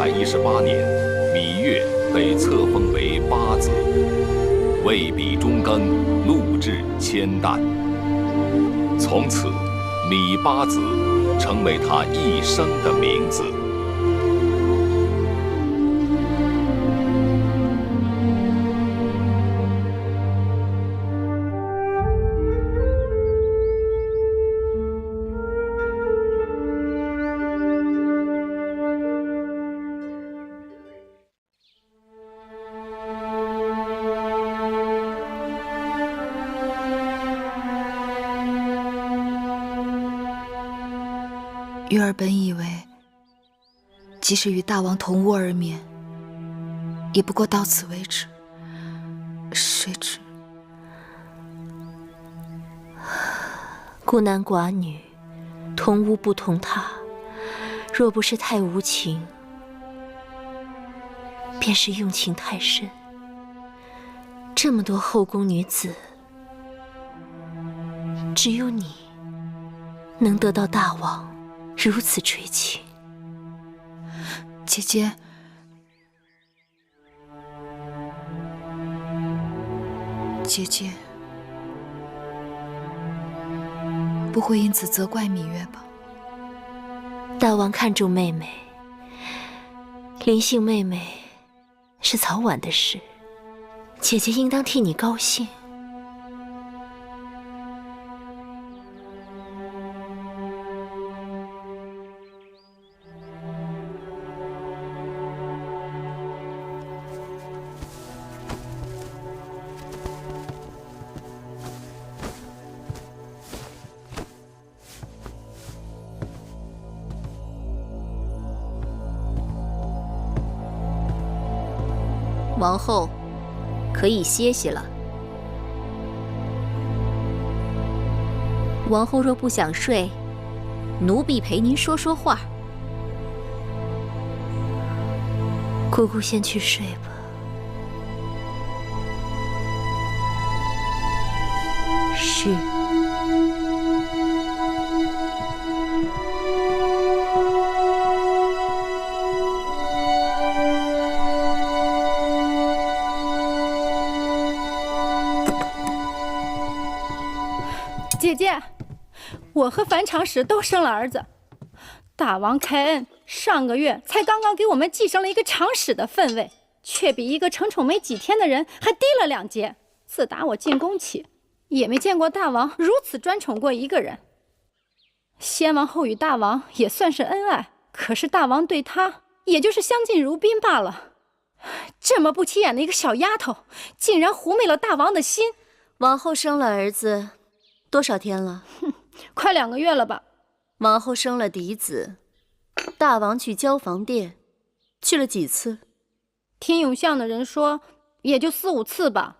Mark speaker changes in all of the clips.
Speaker 1: 1118年，芈月被册封为八子，为彼中耕，禄至千担。从此，芈八子成为他一生的名字。
Speaker 2: 月儿本以为，即使与大王同屋而眠，也不过到此为止。谁知
Speaker 3: 孤男寡女，同屋不同榻，若不是太无情，便是用情太深。这么多后宫女子，只有你能得到大王如此垂青。
Speaker 2: 姐姐，姐姐不会因此责怪芈月吧？
Speaker 3: 大王看重妹妹，临幸妹妹是早晚的事，姐姐应当替你高兴。
Speaker 4: 王后，可以歇息了。王后若不想睡，奴婢陪您说说话。
Speaker 3: 姑姑先去睡吧。
Speaker 4: 是。
Speaker 5: 姐姐，我和樊长史都生了儿子，大王开恩，上个月才刚刚给我们继承了一个长史的分位，却比一个承宠没几天的人还低了2阶。自打我进宫起，也没见过大王如此专宠过一个人。先王后与大王也算是恩爱，可是大王对他也就是相敬如宾罢了。这么不起眼的一个小丫头，竟然狐媚了大王的心。
Speaker 3: 王后生了儿子多少天了？
Speaker 5: 快2个月了吧。
Speaker 3: 王后生了嫡子，大王去交房殿去了几次？
Speaker 5: 听永巷的人说，也就4、5次吧。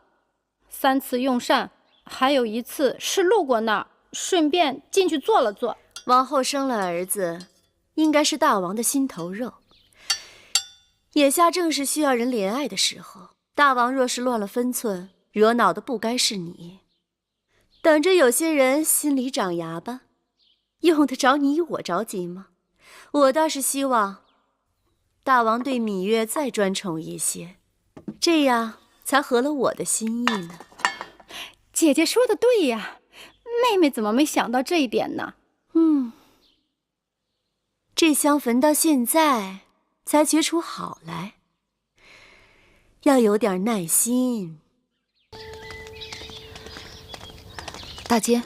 Speaker 5: 3次用膳，还有1次是路过那儿，顺便进去坐了坐。
Speaker 3: 王后生了儿子，应该是大王的心头肉。眼下正是需要人怜爱的时候，大王若是乱了分寸，惹恼的不该是你。等着有些人心里长牙吧，用得着你我着急吗？我倒是希望大王对芈月再专宠一些，这样才合了我的心意呢。
Speaker 5: 姐姐说的对呀，妹妹怎么没想到这一点呢？
Speaker 3: 这香焚到现在才觉出好来，要有点耐心。
Speaker 2: 大监，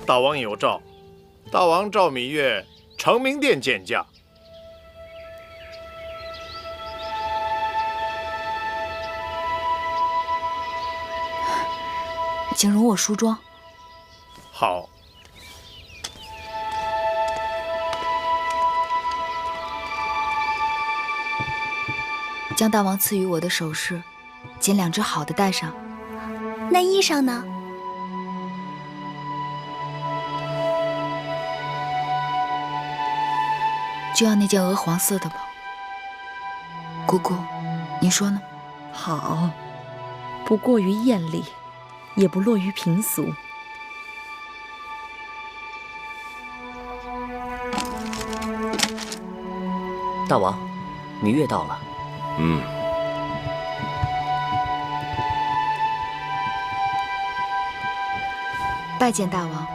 Speaker 6: 大王有诏，大王召芈月承明殿见驾。
Speaker 2: 请容我梳妆。
Speaker 6: 好。
Speaker 2: 将大王赐予我的首饰，拣2只好的戴上。
Speaker 3: 那衣裳呢？
Speaker 2: 就要那件鹅黄色的吧。姑姑，你说呢？
Speaker 7: 好，不过于艳丽，也不落于平俗。
Speaker 8: 大王，芈月到了。
Speaker 2: 拜见大王。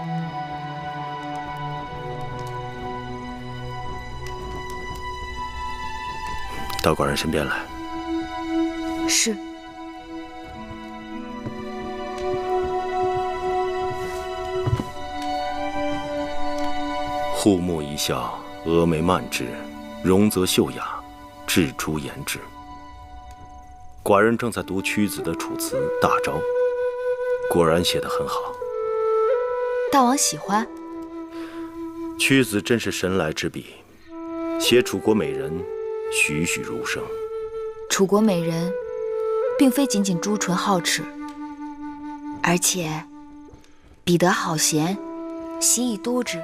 Speaker 9: 到寡人身边来。
Speaker 2: 是。
Speaker 9: 护目一笑，峨眉曼质，容则秀雅，质出颜值。寡人正在读屈子的《楚辞·大招》，果然写得很好。
Speaker 2: 大王喜欢？
Speaker 9: 屈子真是神来之笔，写楚国美人，栩栩如生。
Speaker 2: 楚国美人，并非仅仅朱唇皓齿，而且彼得好贤，习以多之。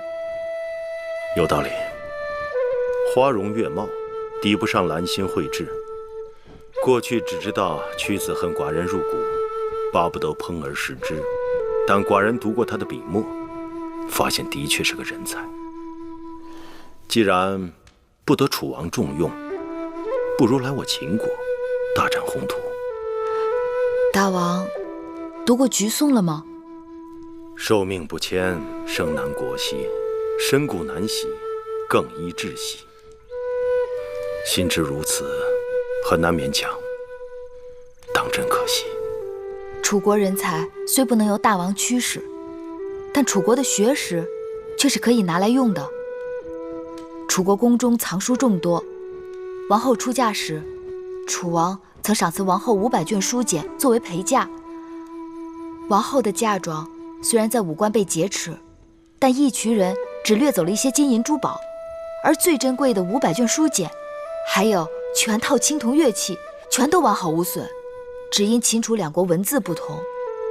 Speaker 9: 有道理。花容月貌，抵不上兰心蕙质。过去只知道屈子恨寡人入骨，巴不得烹而食之。但寡人读过他的笔墨，发现的确是个人才。既然不得楚王重用，不如来我秦国大展宏图。
Speaker 2: 大王读过菊颂了吗？
Speaker 9: 寿命不迁，生难国兮，身故难徙，更依窒息。心知如此，很难勉强，当真可惜。
Speaker 2: 楚国人才虽不能由大王驱使，但楚国的学识却是可以拿来用的。楚国宫中藏书众多，王后出嫁时，楚王曾赏赐王后500卷书简作为陪嫁。王后的嫁妆虽然在武关被劫持，但义渠人只掠走了一些金银珠宝，而最珍贵的500卷书简，还有全套青铜乐器，全都完好无损。只因秦楚两国文字不同，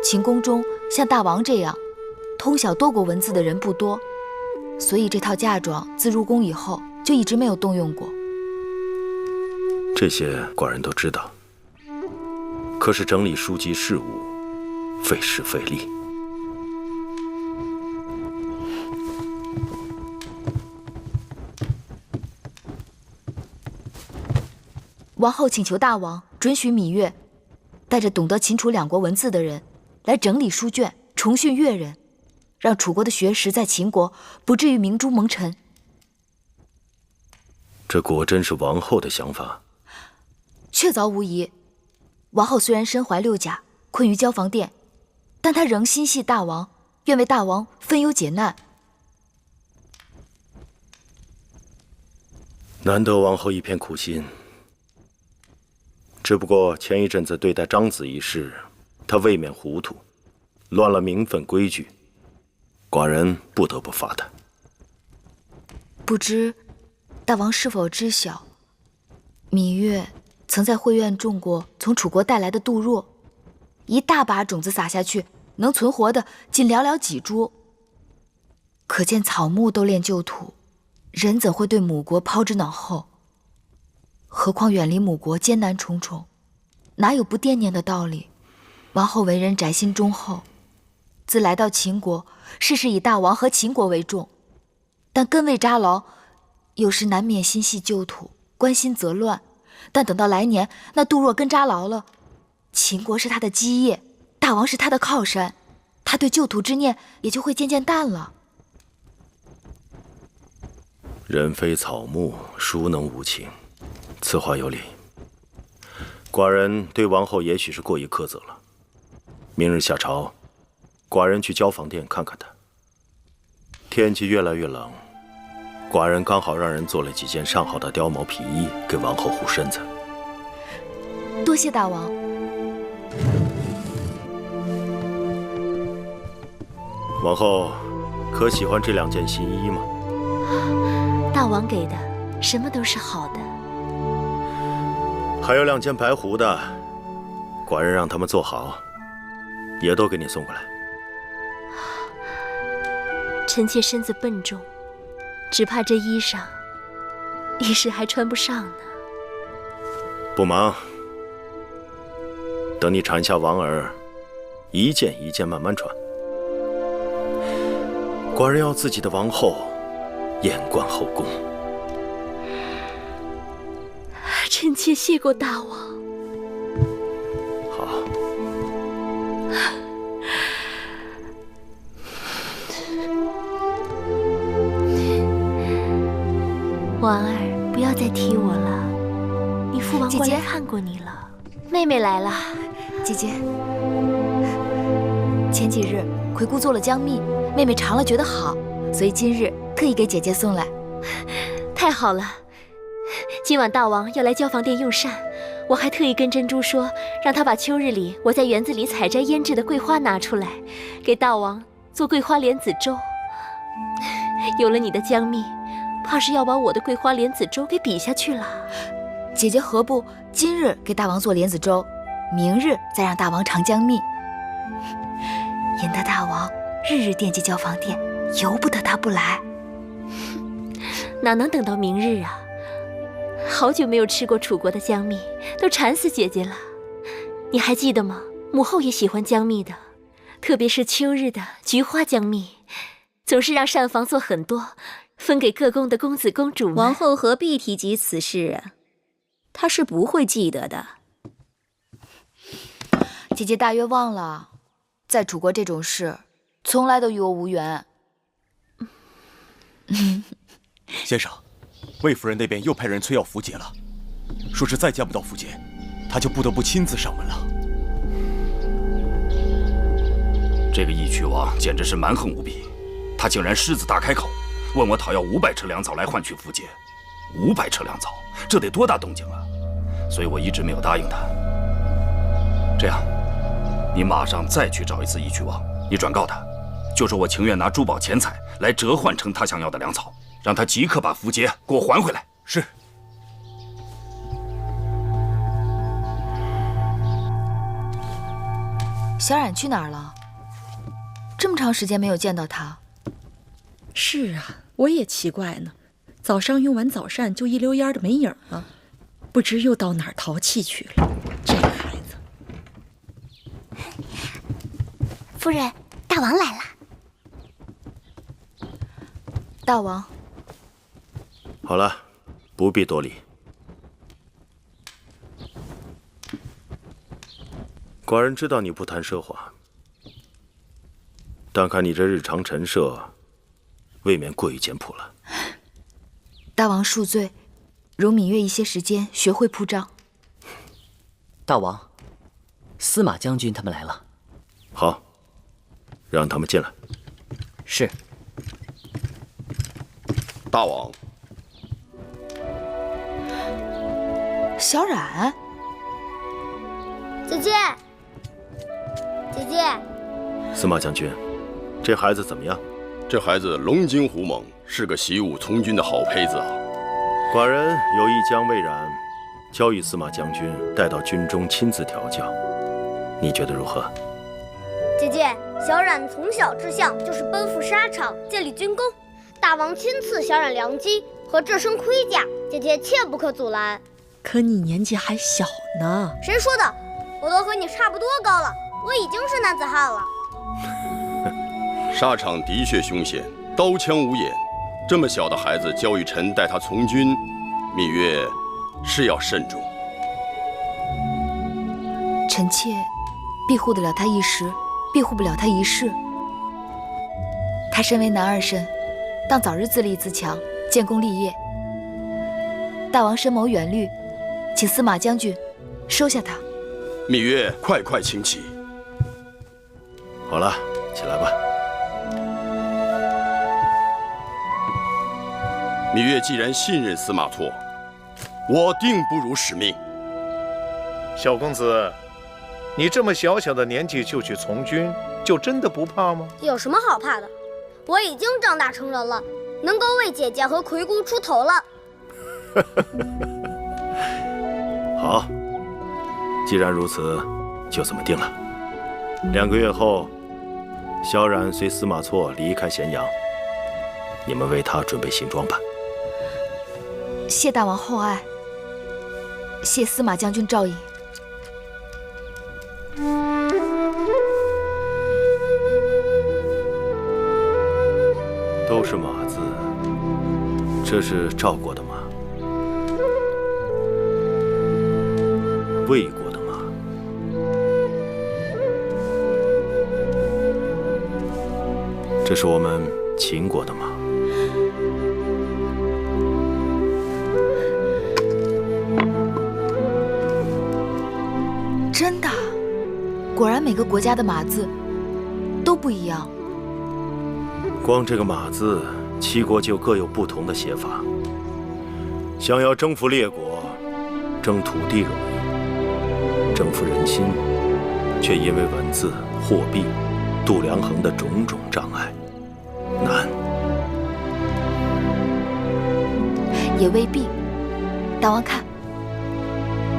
Speaker 2: 秦宫中像大王这样通晓多国文字的人不多，所以这套嫁妆自入宫以后就一直没有动用过。
Speaker 9: 这些寡人都知道，可是整理书籍事务，费时费力。
Speaker 2: 王后请求大王准许芈月带着懂得秦楚两国文字的人来整理书卷，重训越人，让楚国的学识在秦国不至于明珠蒙尘。
Speaker 9: 这果真是王后的想法？
Speaker 2: 确凿无疑。王后虽然身怀6甲，困于交房殿，但她仍心系大王，愿为大王分忧解难。
Speaker 9: 难得王后一片苦心。只不过前一阵子对待张子一事，她未免糊涂，乱了名分规矩，寡人不得不罚她。
Speaker 2: 不知大王是否知晓，芈月曾在会院种过从楚国带来的杜若，一大把种子撒下去，能存活的仅寥寥几株。可见草木都恋旧土，人怎会对母国抛之脑后？何况远离母国艰难重重，哪有不惦念的道理？王后为人宅心忠厚，自来到秦国，事事以大王和秦国为重，但根未扎牢，有时难免心系旧土，关心则乱。但等到来年那杜若根扎牢了，秦国是他的基业，大王是他的靠山，他对旧土之念也就会渐渐淡了。
Speaker 9: 人非草木，孰能无情？此话有理。寡人对王后也许是过于苛责了。明日下朝，寡人去交房殿看看她。天气越来越冷，寡人刚好让人做了几件上好的貂毛皮衣给王后护身子。
Speaker 2: 多谢大王。
Speaker 9: 王后可喜欢这2件新衣吗？
Speaker 3: 大王给的，什么都是好的。
Speaker 9: 还有2件白狐的，寡人让他们做好，也都给你送过来。
Speaker 3: 臣妾身子笨重，只怕这衣裳一时还穿不上呢。
Speaker 9: 不忙，等你产下王儿，一件一件慢慢穿。寡人要自己的王后眼观后宫。
Speaker 7: 切谢过大王。
Speaker 9: 好。
Speaker 3: 婉儿，不要再提我了。你父王过来看过你了。妹妹来了。
Speaker 2: 姐姐，前几日魁姑做了姜蜜，妹妹尝了觉得好，所以今日特意给姐姐送来。
Speaker 3: 太好了，今晚大王要来交房殿用膳，我还特意跟珍珠说，让她把秋日里我在园子里采摘腌制的桂花拿出来，给大王做桂花莲子粥。有了你的姜蜜，怕是要把我的桂花莲子粥给比下去了。
Speaker 2: 姐姐何不今日给大王做莲子粥，明日再让大王尝姜蜜，引得大王日日惦记交房殿，由不得他不来。
Speaker 3: 哪能等到明日啊？好久没有吃过楚国的姜蜜，都馋死姐姐了。你还记得吗？母后也喜欢姜蜜的，特别是秋日的菊花姜蜜，总是让膳房做很多，分给各宫的公子公主们。
Speaker 4: 王后何必提及此事啊？她是不会记得的。
Speaker 2: 姐姐大约忘了，在楚国这种事，从来都与我无缘。
Speaker 10: 先生，魏夫人那边又派人催要符节了，说是再见不到符节，她就不得不亲自上门了。
Speaker 11: 这个义渠王简直是蛮横无比，他竟然狮子大开口，问我讨要500车粮草来换取符节。500车粮草，这得多大动静啊！所以我一直没有答应他。这样，你马上再去找一次义渠王，你转告他，就说我情愿拿珠宝钱财来折换成他想要的粮草，让他即刻把符节给我还回来。
Speaker 10: 是。
Speaker 2: 小冉去哪儿了？这么长时间没有见到他。
Speaker 7: 是啊，我也奇怪呢。早上用完早膳就一溜烟的没影了，不知又到哪儿淘气去了。这个孩子。
Speaker 3: 夫人，大王来了。
Speaker 2: 大王。
Speaker 9: 好了，不必多礼。寡人知道你不谈奢华，但看你这日常陈设，未免过于简朴了。
Speaker 2: 大王恕罪，容芈月一些时间学会铺张。
Speaker 8: 大王，司马将军他们来了。
Speaker 9: 好，让他们进来。
Speaker 8: 是。
Speaker 12: 大王。
Speaker 2: 小冉。
Speaker 13: 姐姐，姐姐。
Speaker 9: 司马将军，这孩子怎么样？
Speaker 12: 这孩子龙精虎猛，是个习武从军的好胚子啊。
Speaker 9: 寡人有意将魏冉交与司马将军，带到军中亲自调教，你觉得如何？
Speaker 13: 姐姐，小冉从小志向就是奔赴沙场，建立军功。大王亲赐小冉良机和这身盔甲，姐姐切不可阻拦。
Speaker 7: 可你年纪还小呢。
Speaker 13: 谁说的？我都和你差不多高了，我已经是男子汉了。
Speaker 12: 沙场的确凶险，刀枪无眼。这么小的孩子交与臣带他从军，芈月是要慎重。
Speaker 2: 臣妾庇护得了他一时，庇护不了他一世。他身为男儿身，当早日自立自强，建功立业。大王深谋远虑，请司马将军收下他。
Speaker 12: 芈月，快快请起。
Speaker 9: 好了，起来吧。
Speaker 12: 芈月既然信任司马错，我定不辱使命。
Speaker 6: 小公子，你这么小小的年纪就去从军，就真的不怕吗？
Speaker 13: 有什么好怕的？我已经长大成人了，能够为姐姐和魁姑出头了。
Speaker 9: 好，既然如此，就这么定了。2个月后，萧冉随司马错离开咸阳，你们为他准备行装吧。
Speaker 2: 谢大王厚爱，谢司马将军照应。
Speaker 9: 都是马字，这是赵国的马。魏国的马。这是我们秦国的马。
Speaker 2: 真的，果然每个国家的马字都不一样。
Speaker 9: 光这个马字，七国就各有不同的写法。想要征服列国，争土地容易，征服人心，却因为文字、货币、度量衡的种种障碍，难。
Speaker 2: 也未必。大王看，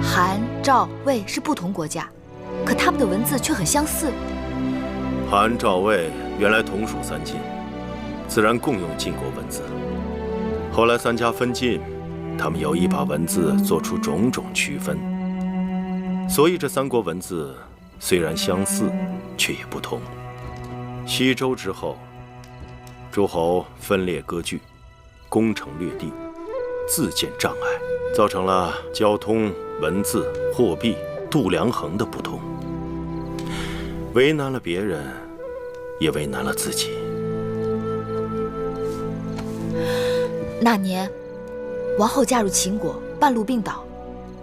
Speaker 2: 韩、赵、魏是不同国家，可他们的文字却很相似。
Speaker 9: 韩、赵、魏原来同属三晋，自然共用晋国文字。后来三家分晋，他们有意把文字做出种种区分，所以这三国文字虽然相似，却也不同。西周之后，诸侯分裂割据，攻城略地，自建障碍，造成了交通、文字、货币、度量衡的不同，为难了别人，也为难了自己。
Speaker 2: 那年，王后嫁入秦国，半路病倒，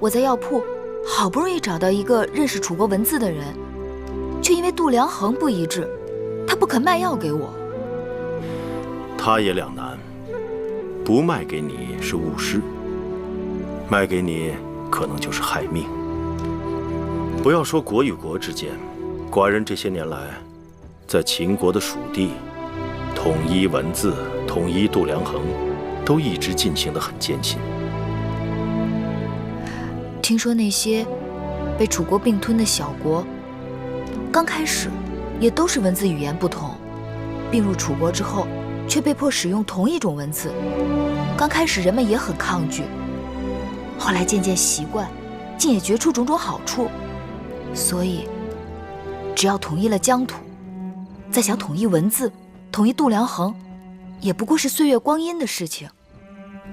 Speaker 2: 我在药铺好不容易找到一个认识楚国文字的人，却因为度量衡不一致，他不肯卖药给我。
Speaker 9: 他也两难，不卖给你是误事，卖给你可能就是害命。不要说国与国之间，寡人这些年来，在秦国的属地，统一文字、统一度量衡，都一直进行得很艰辛。
Speaker 2: 听说那些被楚国并吞的小国，刚开始也都是文字语言不同，并入楚国之后，却被迫使用同一种文字。刚开始人们也很抗拒，后来渐渐习惯，竟也觉出种种好处。所以，只要统一了疆土，再想统一文字、统一度量衡，也不过是岁月光阴的事情。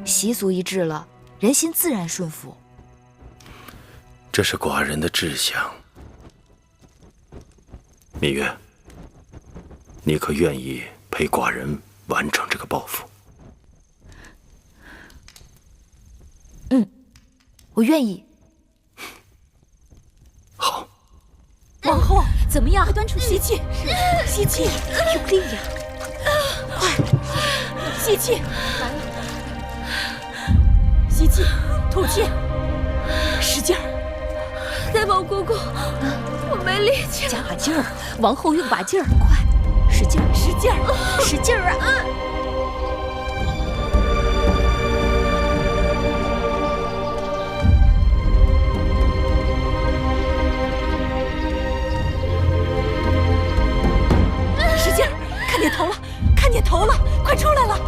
Speaker 2: 习俗一致了，人心自然顺服。
Speaker 9: 这是寡人的志向。芈月，你可愿意陪寡人完成这个抱负？
Speaker 2: 我愿意。
Speaker 9: 好。
Speaker 7: 王后怎么样？快端出吸气，吸气，用力呀！快，吸气，吸气，吐气，使劲儿！
Speaker 3: 大王公公，我没力气了。
Speaker 7: 加把劲儿，王后用把劲儿，快，使劲儿，使劲儿，使劲儿啊！点头了，看点头了，快出来了！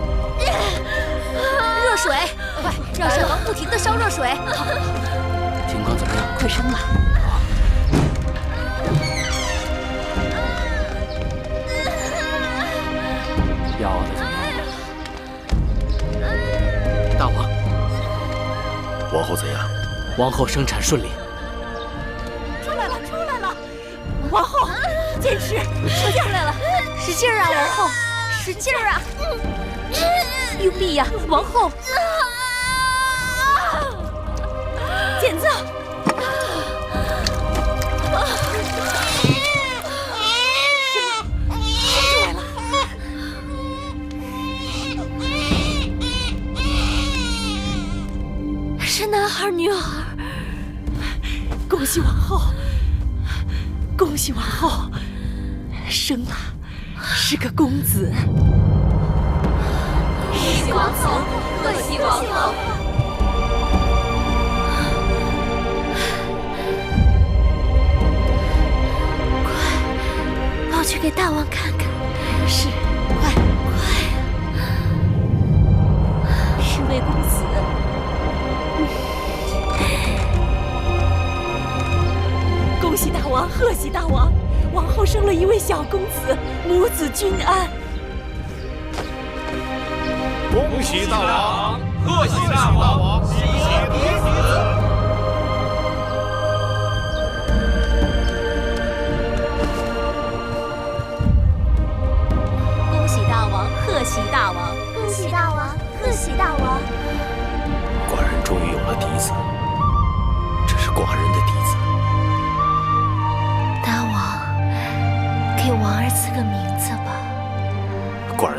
Speaker 3: 热水，快让沈王不停地烧热水。好，
Speaker 8: 情况怎么样？
Speaker 7: 快升了。
Speaker 8: 药熬得怎么样？大王，
Speaker 9: 王后怎样？
Speaker 8: 王后生产顺利。
Speaker 7: 出来了，出来了！王后，坚持，出劲来了！使劲啊，王后！使劲啊！用力呀，王后！剪子！生出来了！是男孩女儿？恭喜王后！恭喜王后！生了。是个公子，
Speaker 3: 恭喜王后，贺喜王后！快，抱去给大王看看。
Speaker 7: 是，快快，是位公子。恭喜大王，贺喜大王！王后生了一位小公子，母子均安。
Speaker 6: 恭喜大王，贺喜大王，喜喜子。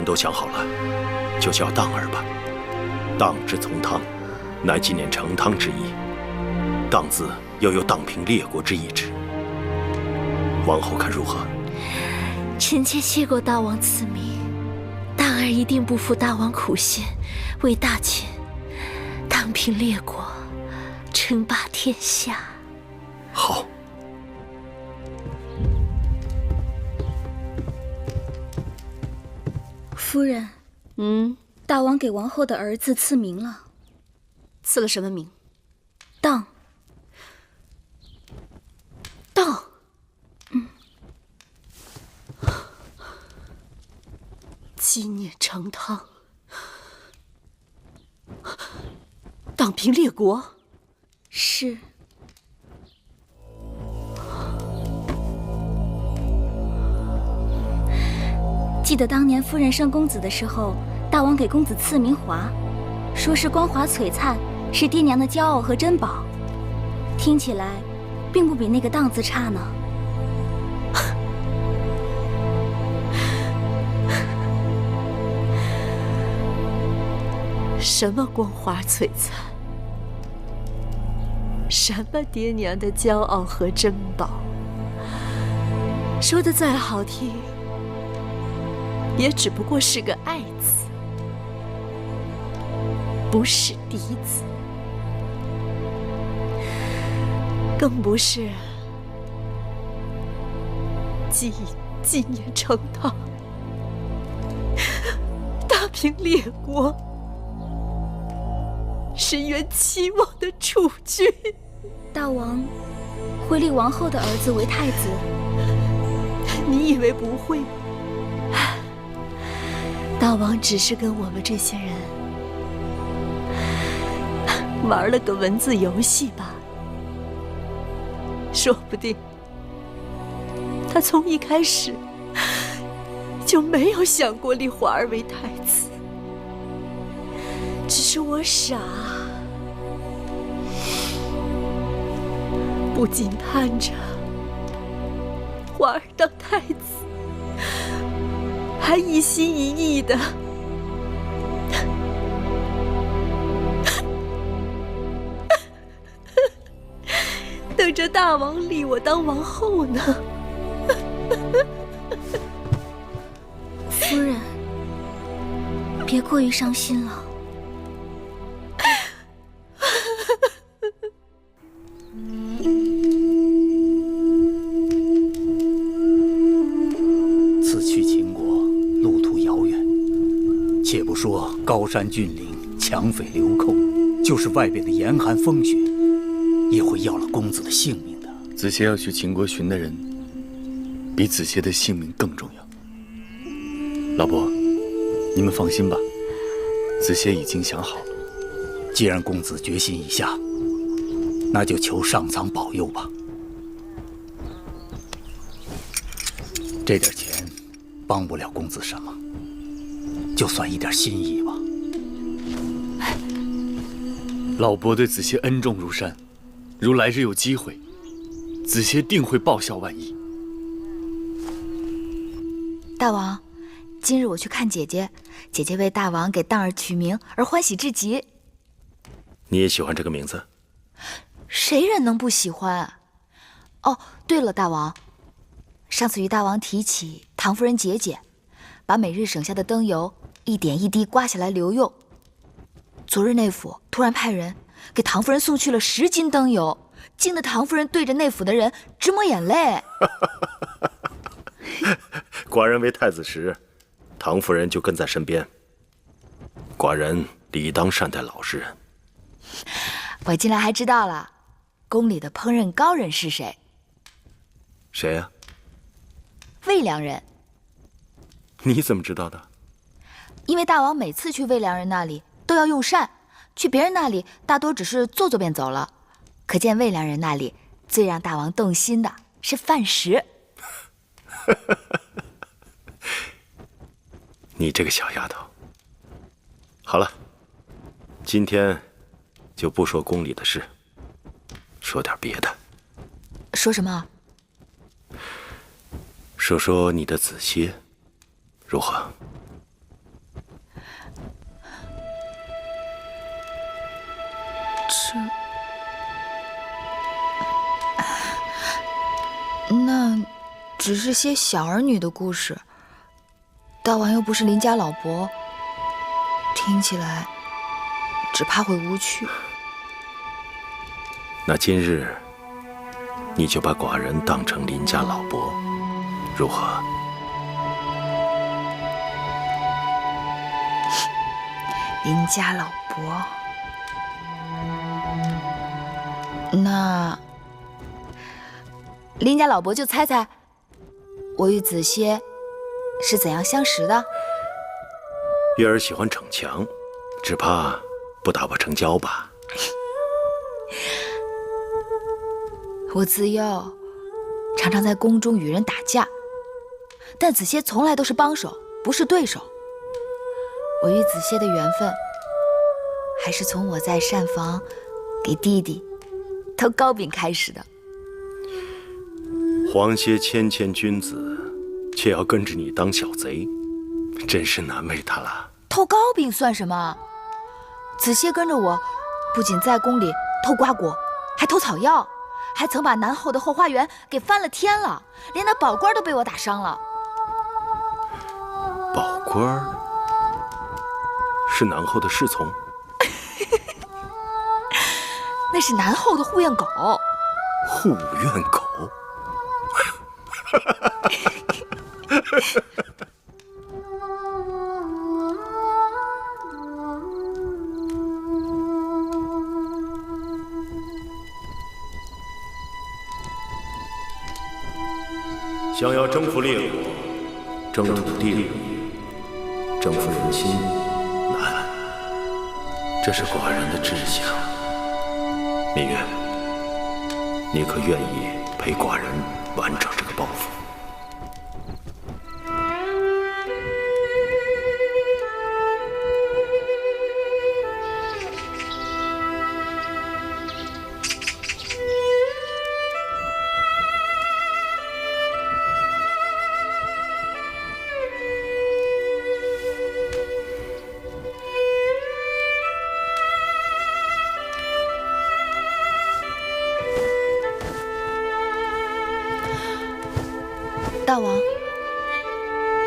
Speaker 9: 都想好了，就叫当儿吧。当之从汤，乃纪念成汤之意。当字又有荡平列国之意志。王后看如何？
Speaker 4: 臣妾谢过大王赐名，当儿一定不负大王苦心，为大秦荡平列国，称霸天下。
Speaker 9: 好。
Speaker 4: 夫人，大王给王后的儿子赐名了。
Speaker 3: 赐了什么名？
Speaker 4: 当。
Speaker 3: 当。纪念成汤，荡平列国。
Speaker 4: 是。记得当年夫人生公子的时候，大王给公子赐名华，说是光华璀璨，是爹娘的骄傲和珍宝。听起来，并不比那个当字差呢。
Speaker 3: 什么光华璀璨？什么爹娘的骄傲和珍宝？说的再好听，也只不过是个爱字，不是嫡子，更不是纪念成汤，大平列国，深渊期望的储君。
Speaker 4: 大王会立王后的儿子为太子？
Speaker 3: 你以为不会吗？大王只是跟我们这些人玩了个文字游戏吧，说不定他从一开始就没有想过立华儿为太子，只是我傻，不仅盼着华儿当太子，还一心一意的等着大王立我当王后呢。
Speaker 4: 夫人，别过于伤心了。
Speaker 14: 此去秦国，路途遥远，且不说高山峻岭、强匪流寇，就是外边的严寒风雪，也会要了公子的性命的。
Speaker 10: 子邪要去秦国寻的人，比子邪的性命更重要。老伯，你们放心吧，子邪已经想好了。
Speaker 14: 既然公子决心已下，那就求上苍保佑吧。这点钱帮不了公子什么，就算一点心意吧。
Speaker 10: 老伯对子邪恩重如山，如来日有机会，子邪定会报效万一。
Speaker 2: 大王，今日我去看姐姐，姐姐为大王给当儿取名而欢喜至极。
Speaker 9: 你也喜欢这个名字？
Speaker 2: 谁人能不喜欢？哦，对了，大王，上次与大王提起唐夫人节俭，把每日省下的灯油一点一滴刮下来留用。昨日内府突然派人给唐夫人送去了10斤灯油，惊得唐夫人对着内府的人直抹眼泪。
Speaker 9: 寡人为太子时，唐夫人就跟在身边。寡人理当善待老实人。
Speaker 2: 我近来还知道了，宫里的烹饪高人是谁？
Speaker 9: 谁呀？
Speaker 2: 魏良人。
Speaker 10: 你怎么知道的？
Speaker 2: 因为大王每次去魏良人那里都要用膳，去别人那里大多只是坐坐便走了。可见魏良人那里最让大王动心的是饭食。
Speaker 9: 你这个小丫头。好了，今天就不说宫里的事，说点别的。
Speaker 2: 说什么？
Speaker 9: 说说你的子邪，如何？
Speaker 2: 只是些小儿女的故事。大王又不是邻家老伯，听起来只怕会无趣。
Speaker 9: 那今日你就把寡人当成邻家老伯，如何？
Speaker 2: 邻家老伯，那邻家老伯就猜猜，我与子歇是怎样相识的？
Speaker 9: 月儿喜欢逞强，只怕不打不成交吧。
Speaker 2: 我自幼常常在宫中与人打架，但子歇从来都是帮手，不是对手。我与子歇的缘分，还是从我在膳房给弟弟偷糕饼开始的。
Speaker 9: 皇歇谦谦君子，却要跟着你当小贼，真是难为他了。
Speaker 2: 偷糕饼算什么？子歇跟着我，不仅在宫里偷瓜果，还偷草药，还曾把南后的后花园给翻了天了，连那宝官都被我打伤了。
Speaker 9: 宝官是南后的侍从？
Speaker 2: 那是南后的护院狗。
Speaker 9: 护院狗？想要征服烈国，征土地利，征服人心难，这是寡人的志向。芈月，你可愿意陪寡人完成这个抱负？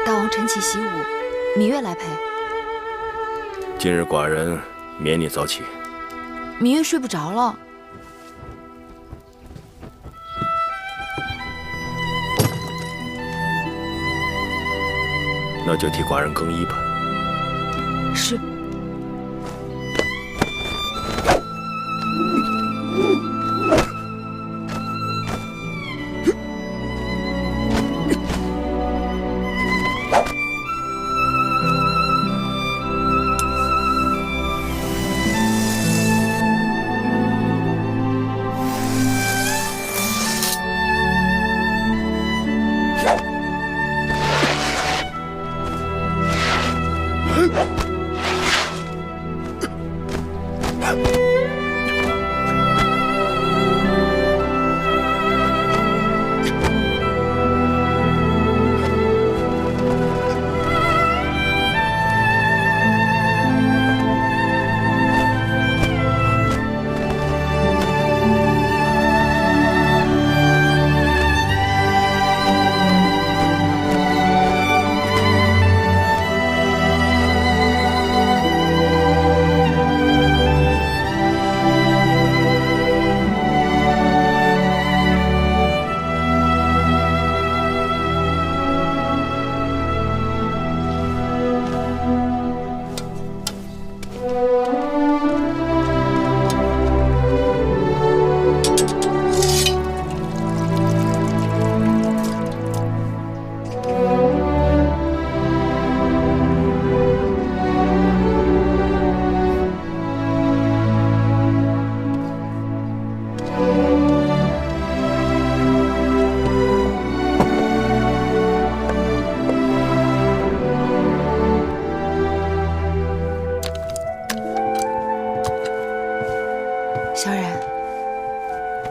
Speaker 2: 大王晨起习武，芈月来陪。
Speaker 9: 今日寡人免你早起。
Speaker 2: 芈月睡不着了。
Speaker 9: 那就替寡人更衣吧。
Speaker 2: 是。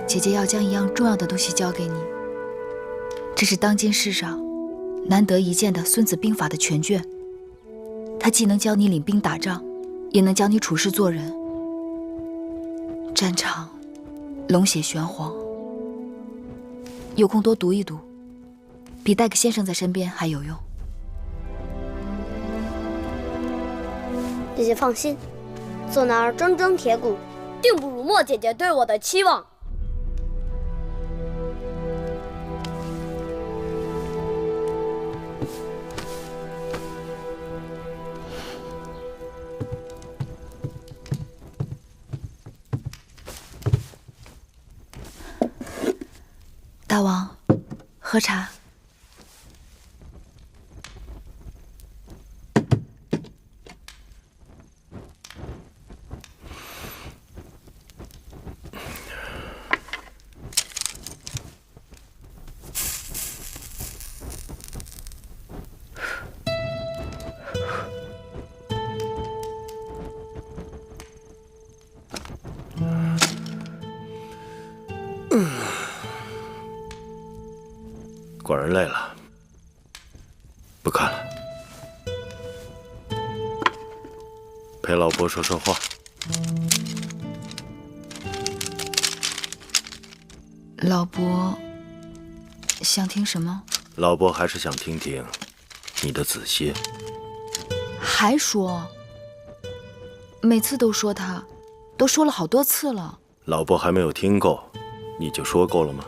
Speaker 2: 姐姐要将一样重要的东西交给你，这是当今世上难得一见的《孙子兵法》的全卷。它既能教你领兵打仗，也能教你处事做人。战场龙血玄黄，有空多读一读，比带个先生在身边还有用。
Speaker 13: 姐姐放心，做男儿铮铮铁骨，定不辱没姐姐对我的期望。
Speaker 2: 大王，喝茶。
Speaker 9: 果然累了，不看了，陪老伯说说话。
Speaker 2: 老伯想听什么？
Speaker 9: 老伯还是想听听你的子歇。
Speaker 2: 还说？每次都说他，都说了好多次了。
Speaker 9: 老伯还没有听够，你就说够了吗？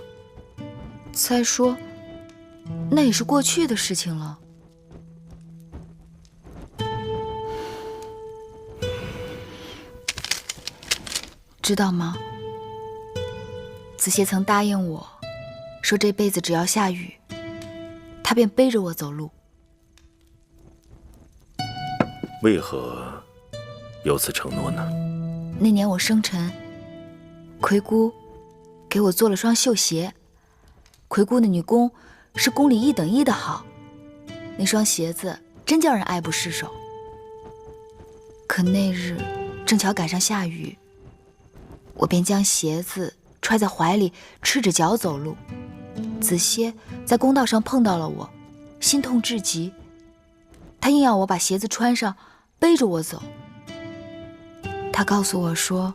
Speaker 2: 再说，那也是过去的事情了。知道吗？子歇曾答应我，说这辈子只要下雨，他便背着我走路。
Speaker 9: 为何有此承诺呢？
Speaker 2: 那年我生辰，魁姑给我做了双绣鞋。魁姑的女工是宫里1等1的好，那双鞋子真叫人爱不释手。可那日正巧赶上下雨，我便将鞋子揣在怀里，赤着脚走路。子歇在公道上碰到了我，心痛至极，他硬要我把鞋子穿上，背着我走。他告诉我说，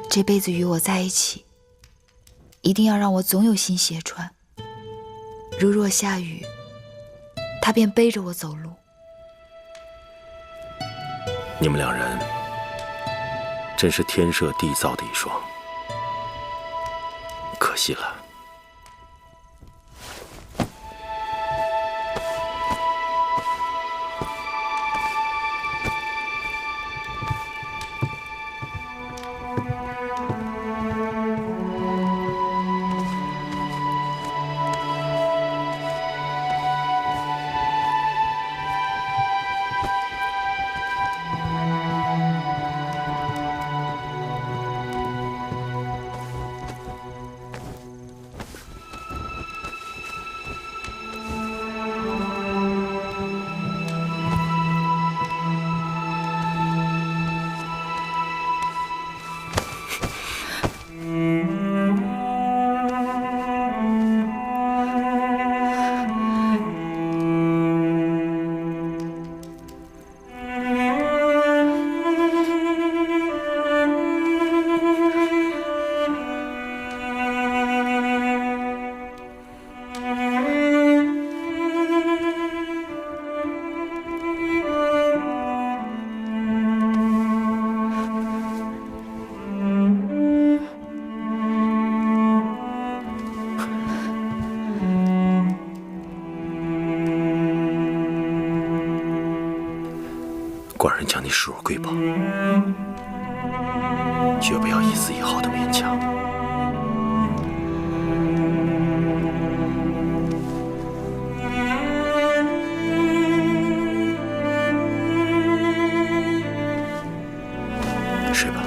Speaker 2: 这辈子与我在一起，一定要让我总有新鞋穿。如若下雨，他便背着我走路。
Speaker 9: 你们两人真是天设地造的一双，可惜了。寡人将你视若瑰宝，绝不要一丝一毫的勉强。睡吧。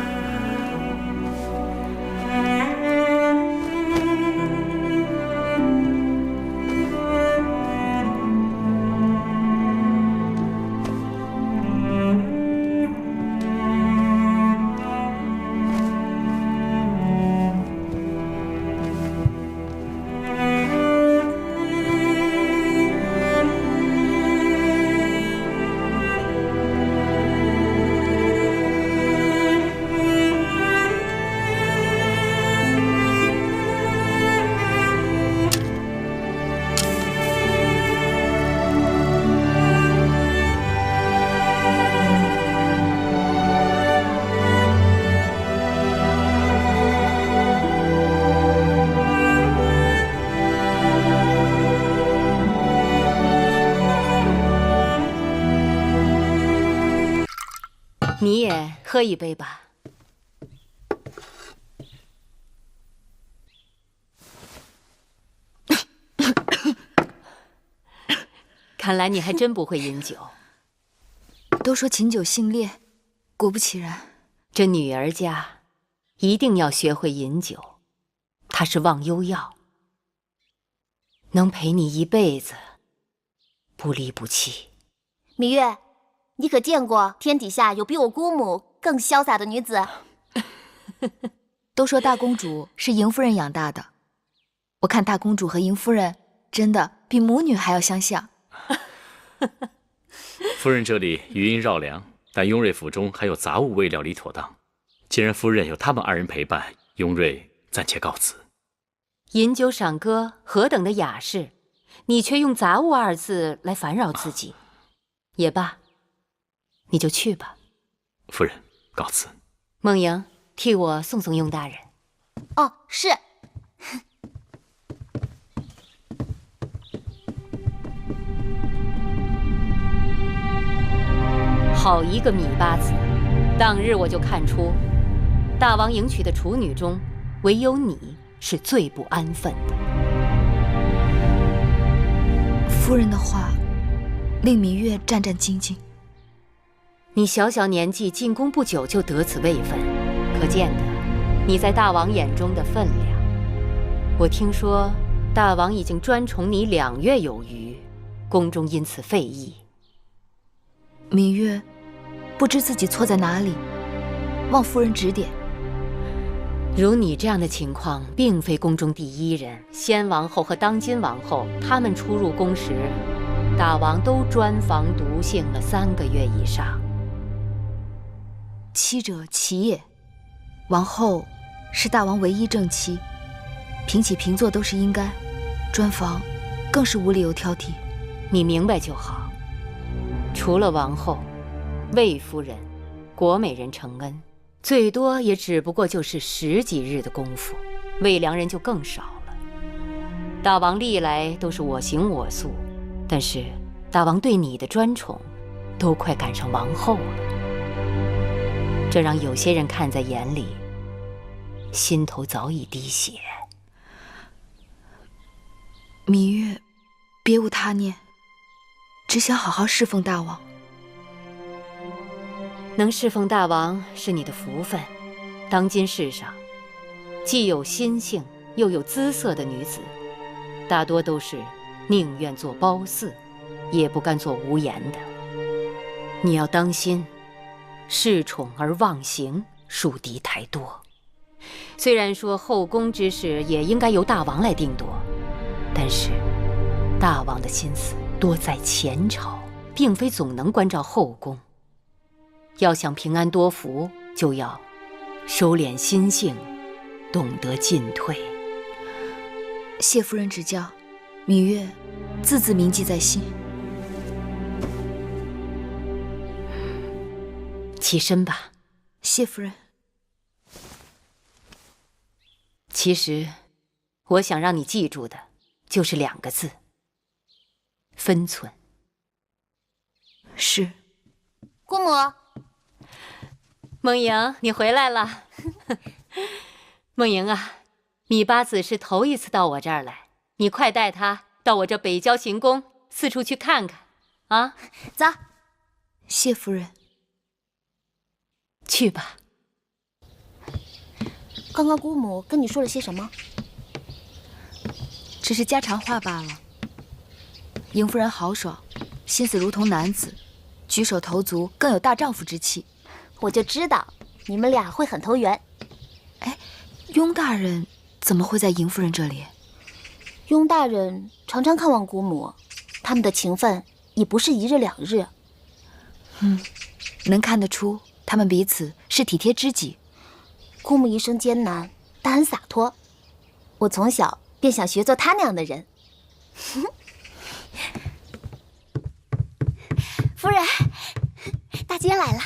Speaker 15: 你也喝一杯吧。看来你还真不会饮酒。
Speaker 2: 都说琴酒性烈，果不其然。
Speaker 15: 这女儿家一定要学会饮酒，它是忘忧药，能陪你一辈子，不离不弃。
Speaker 3: 芈月，你可见过天底下有比我姑母更潇洒的女子？
Speaker 2: 都说大公主是迎夫人养大的，我看大公主和迎夫人真的比母女还要相像。
Speaker 16: 夫人这里余音绕梁，但雍瑞府中还有杂物未料理妥当。既然夫人有他们2人陪伴，雍瑞暂且告辞。
Speaker 15: 饮酒赏歌何等的雅事，你却用杂物2字来烦扰自己。也罢，你就去吧。
Speaker 16: 夫人，告辞。
Speaker 15: 梦莹，替我送送雍大人。
Speaker 3: 哦，是。
Speaker 15: 好一个芈八子！当日我就看出，大王迎娶的处女中，唯有你是最不安分的。
Speaker 2: 夫人的话令芈月战战兢兢。
Speaker 15: 你小小年纪进宫不久就得此位分，可见得你在大王眼中的分量。我听说大王已经专宠你2月有余，宫中因此废议。
Speaker 2: 芈月不知自己错在哪里，望夫人指点。
Speaker 15: 如你这样的情况，并非宫中第1人。先王后和当今王后，他们出入宫时，大王都专防独行了3个月以上。
Speaker 2: 妻者妻也，王后是大王唯一正妻，平起平坐都是应该，专防更是无理由挑剔。
Speaker 15: 你明白就好。除了王后、魏夫人、果美人承恩，最多也只不过就是10几日的功夫，魏良人就更少了。大王历来都是我行我素，但是大王对你的专宠，都快赶上王后了。这让有些人看在眼里，心头早已滴血。
Speaker 2: 芈月别无他念，只想好好侍奉大王。
Speaker 15: 能侍奉大王是你的福分。当今世上，既有心性又有姿色的女子，大多都是宁愿做褒姒，也不甘做无言的。你要当心，恃宠而忘形，树敌太多。虽然说后宫之事也应该由大王来定夺，但是大王的心思多在前朝，并非总能关照后宫。要想平安多福，就要收敛心性，懂得进退。
Speaker 2: 谢夫人指教，芈月字字铭记在心。
Speaker 15: 起身吧。
Speaker 2: 谢夫人。
Speaker 15: 其实我想让你记住的就是2个字：分寸。
Speaker 2: 是。
Speaker 3: 姑母。
Speaker 15: 梦莹，你回来了。梦莹啊，芈八子是头一次到我这儿来，你快带她到我这北郊行宫四处去看看啊！
Speaker 3: 走。
Speaker 2: 谢夫人。
Speaker 15: 去吧。
Speaker 3: 刚刚姑母跟你说了些什么？
Speaker 2: 只是家常话罢了。迎夫人豪爽，心思如同男子，举手投足更有大丈夫之气。
Speaker 3: 我就知道你们俩会很投缘。
Speaker 2: 哎，雍大人怎么会在迎夫人这里？
Speaker 3: 雍大人常常看望姑母，他们的情分已不是1日2日。
Speaker 2: 能看得出他们彼此是体贴知己。
Speaker 3: 姑母一生艰难，但很洒脱。我从小便想学做她那样的人。夫人，大姐来了。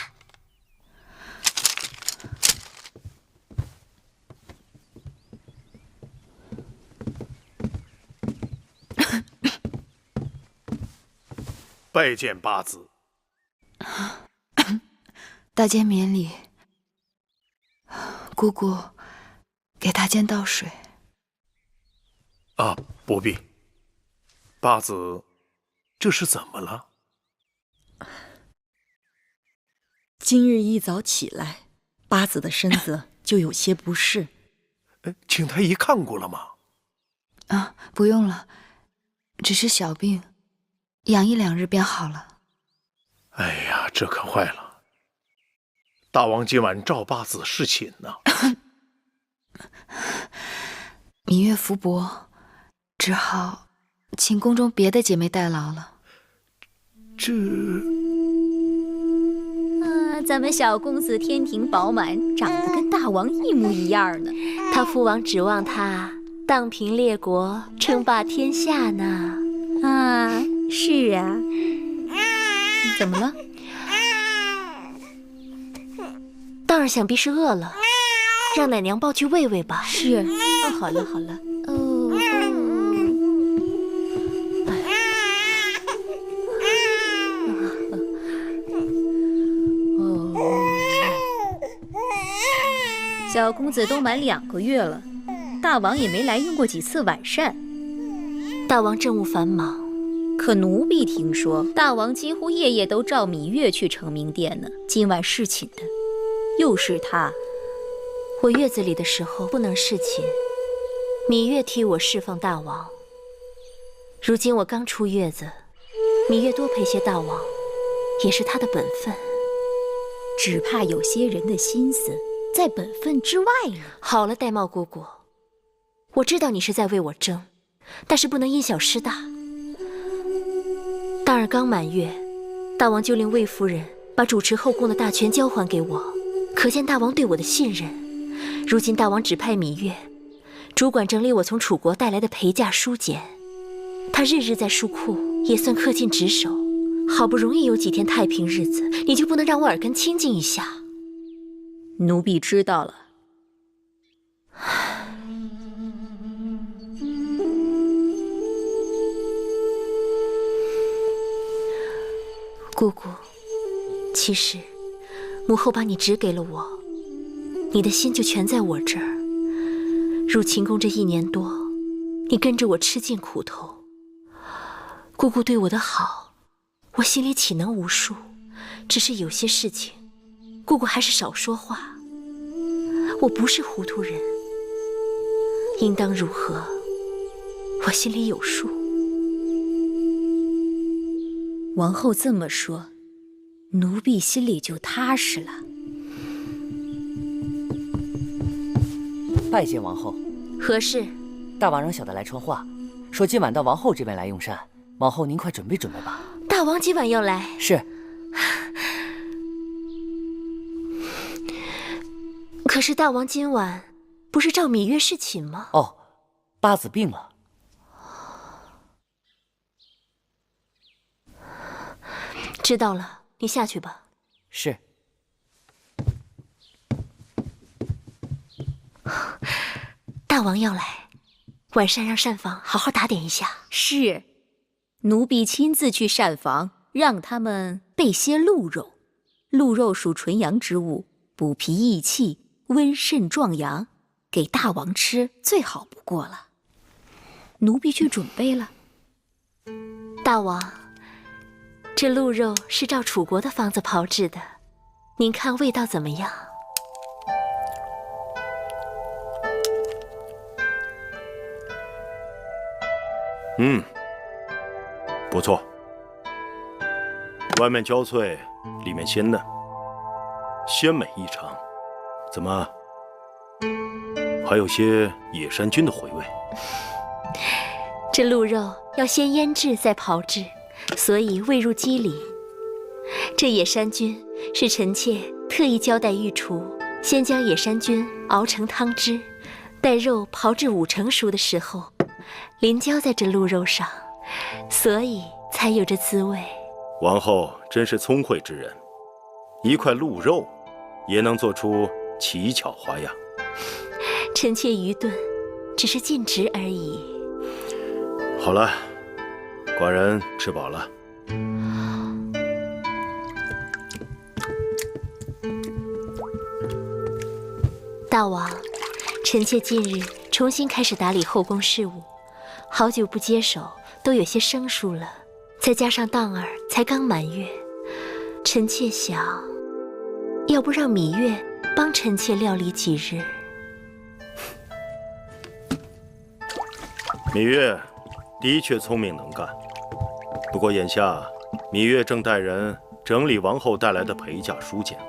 Speaker 6: 拜见八子。
Speaker 2: 大间免礼。姑姑，给大间倒水。
Speaker 6: 啊，不必。八子，这是怎么了？
Speaker 7: 今日一早起来，八子的身子就有些不适。
Speaker 6: 请太医看过了吗？
Speaker 2: 啊，不用了，只是小病，养1、2日便好了。
Speaker 6: 哎呀，这可坏了！大王今晚召八子侍寝呢。
Speaker 2: 芈月福薄，只好请宫中别的姐妹代劳了。
Speaker 6: 这……
Speaker 4: 咱们小公子天庭饱满，长得跟大王一模一样呢。
Speaker 3: 他父王指望他荡平列国，称霸天下呢。
Speaker 4: 啊，是啊。怎么了？
Speaker 3: 当儿想必是饿了，让奶娘抱去喂喂吧。
Speaker 4: 是。好了好了。小公子都满2个月了，大王也没来用过几次晚膳。
Speaker 3: 大王政务繁忙，
Speaker 4: 可奴婢听说大王几乎夜夜都召芈月去承明殿呢。今晚侍寝的又是他。
Speaker 3: 我月子里的时候不能侍寝，芈月替我侍奉大王。如今我刚出月子，芈月多陪些大王，也是她的本分。
Speaker 4: 只怕有些人的心思在本分之外呢。
Speaker 3: 好了，玳瑁姑姑，我知道你是在为我争，但是不能因小失大。大儿刚满月，大王就令魏夫人把主持后宫的大权交还给我，可见大王对我的信任。如今大王指派芈月主管整理我从楚国带来的陪嫁书简，她日日在书库，也算恪尽职守。好不容易有几天太平日子，你就不能让我耳根清净一下？
Speaker 4: 奴婢知道了。
Speaker 3: 姑姑，其实母后把你指给了我，你的心就全在我这儿。入秦宫这1年多，你跟着我吃尽苦头，姑姑对我的好，我心里岂能无数？只是有些事情，姑姑还是少说话。我不是糊涂人，应当如何，我心里有数。
Speaker 4: 王后这么说，奴婢心里就踏实了。
Speaker 8: 拜见王后。
Speaker 3: 何事？
Speaker 8: 大王让小的来传话，说今晚到王后这边来用膳。王后您快准备准备吧。
Speaker 3: 大王今晚要来？
Speaker 8: 是。
Speaker 3: 可是大王今晚不是召芈月侍寝吗？
Speaker 8: 哦，八子病了。
Speaker 3: 知道了，你下去吧。
Speaker 8: 是。
Speaker 3: 大王要来，晚膳让膳房好好打点一下。
Speaker 4: 是，奴婢亲自去膳房，让他们备些鹿肉。鹿肉属纯阳之物，补脾益气，温肾壮阳，给大王吃最好不过了。奴婢去准备了。
Speaker 3: 大王，这鹿肉是照楚国的方子炮制的，您看味道怎么样？
Speaker 9: 不错，外面焦脆，里面鲜嫩，鲜美异常。怎么，还有些野山菌的回味？
Speaker 3: 这鹿肉要先腌制再炮制，所以味入肌里。这野山菌是臣妾特意交代御厨，先将野山菌熬成汤汁，待肉炮制5成熟的时候，淋浇在这鹿肉上，所以才有这滋味。
Speaker 9: 王后真是聪慧之人，一块鹿肉也能做出奇巧花样。
Speaker 3: 臣妾愚钝，只是尽职而已。
Speaker 9: 好了，寡人吃饱了。
Speaker 17: 大王，臣妾近日重新开始打理后宫事务，好久不接手，都有些生疏了。再加上当儿才刚满月，臣妾想，要不让芈月帮臣妾料理几日？
Speaker 9: 芈月的确聪明能干，不过眼下芈月正带人整理王后带来的陪嫁书简，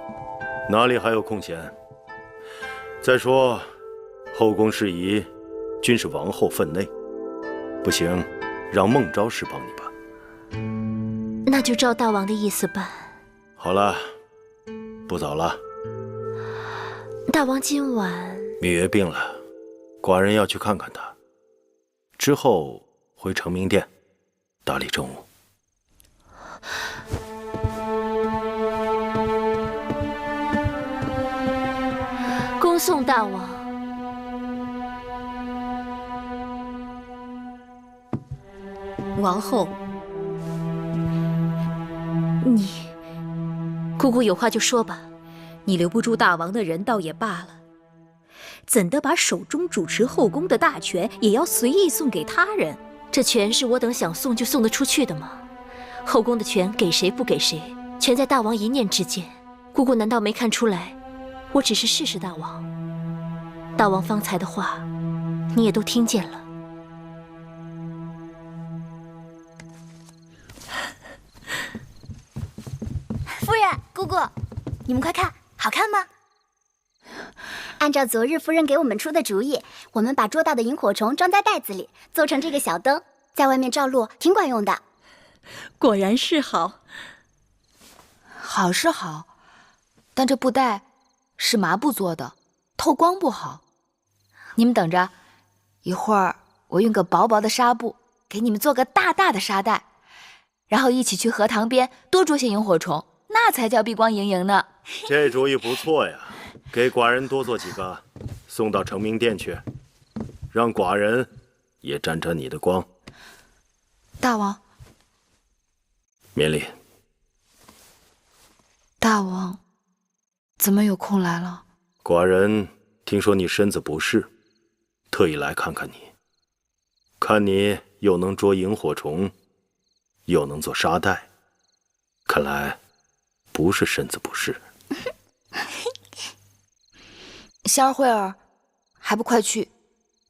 Speaker 9: 哪里还有空闲？再说，后宫事宜均是王后分内，不行，让孟昭氏帮你吧。
Speaker 17: 那就照大王的意思办。
Speaker 9: 好了，不早了。
Speaker 17: 大王今晚……
Speaker 9: 芈月病了，寡人要去看看她，之后回承明殿打理政务。
Speaker 17: 恭送大王。
Speaker 3: 王后，
Speaker 17: 你，姑姑有话就说吧。
Speaker 18: 你留不住大王的人倒也罢了，怎的把手中主持后宫的大权也要随意送给他人？
Speaker 17: 这权是我等想送就送得出去的吗？后宫的权给谁不给谁，全在大王一念之间。姑姑难道没看出来，我只是试试大王？大王方才的话，你也都听见了。
Speaker 19: 夫人、姑姑，你们快看，好看吗？按照昨日夫人给我们出的主意，我们把捉到的萤火虫装在袋子里，做成这个小灯，在外面照路，挺管用的。
Speaker 7: 果然是好。
Speaker 2: 好是好，但这布袋是麻布做的，透光不好。你们等着，一会儿我用个薄薄的纱布给你们做个大大的纱袋，然后一起去荷塘边多捉些萤火虫，那才叫碧光莹莹呢。
Speaker 9: 这主意不错呀，给寡人多做几个，送到承明殿去，让寡人也沾沾你的光。
Speaker 2: 大王，
Speaker 9: 免礼。
Speaker 2: 大王，怎么有空来了？
Speaker 9: 寡人听说你身子不适，特意来看看你。看你又能捉萤火虫，又能做纱袋，看来不是身子不适。
Speaker 2: 香儿、慧儿，还不快去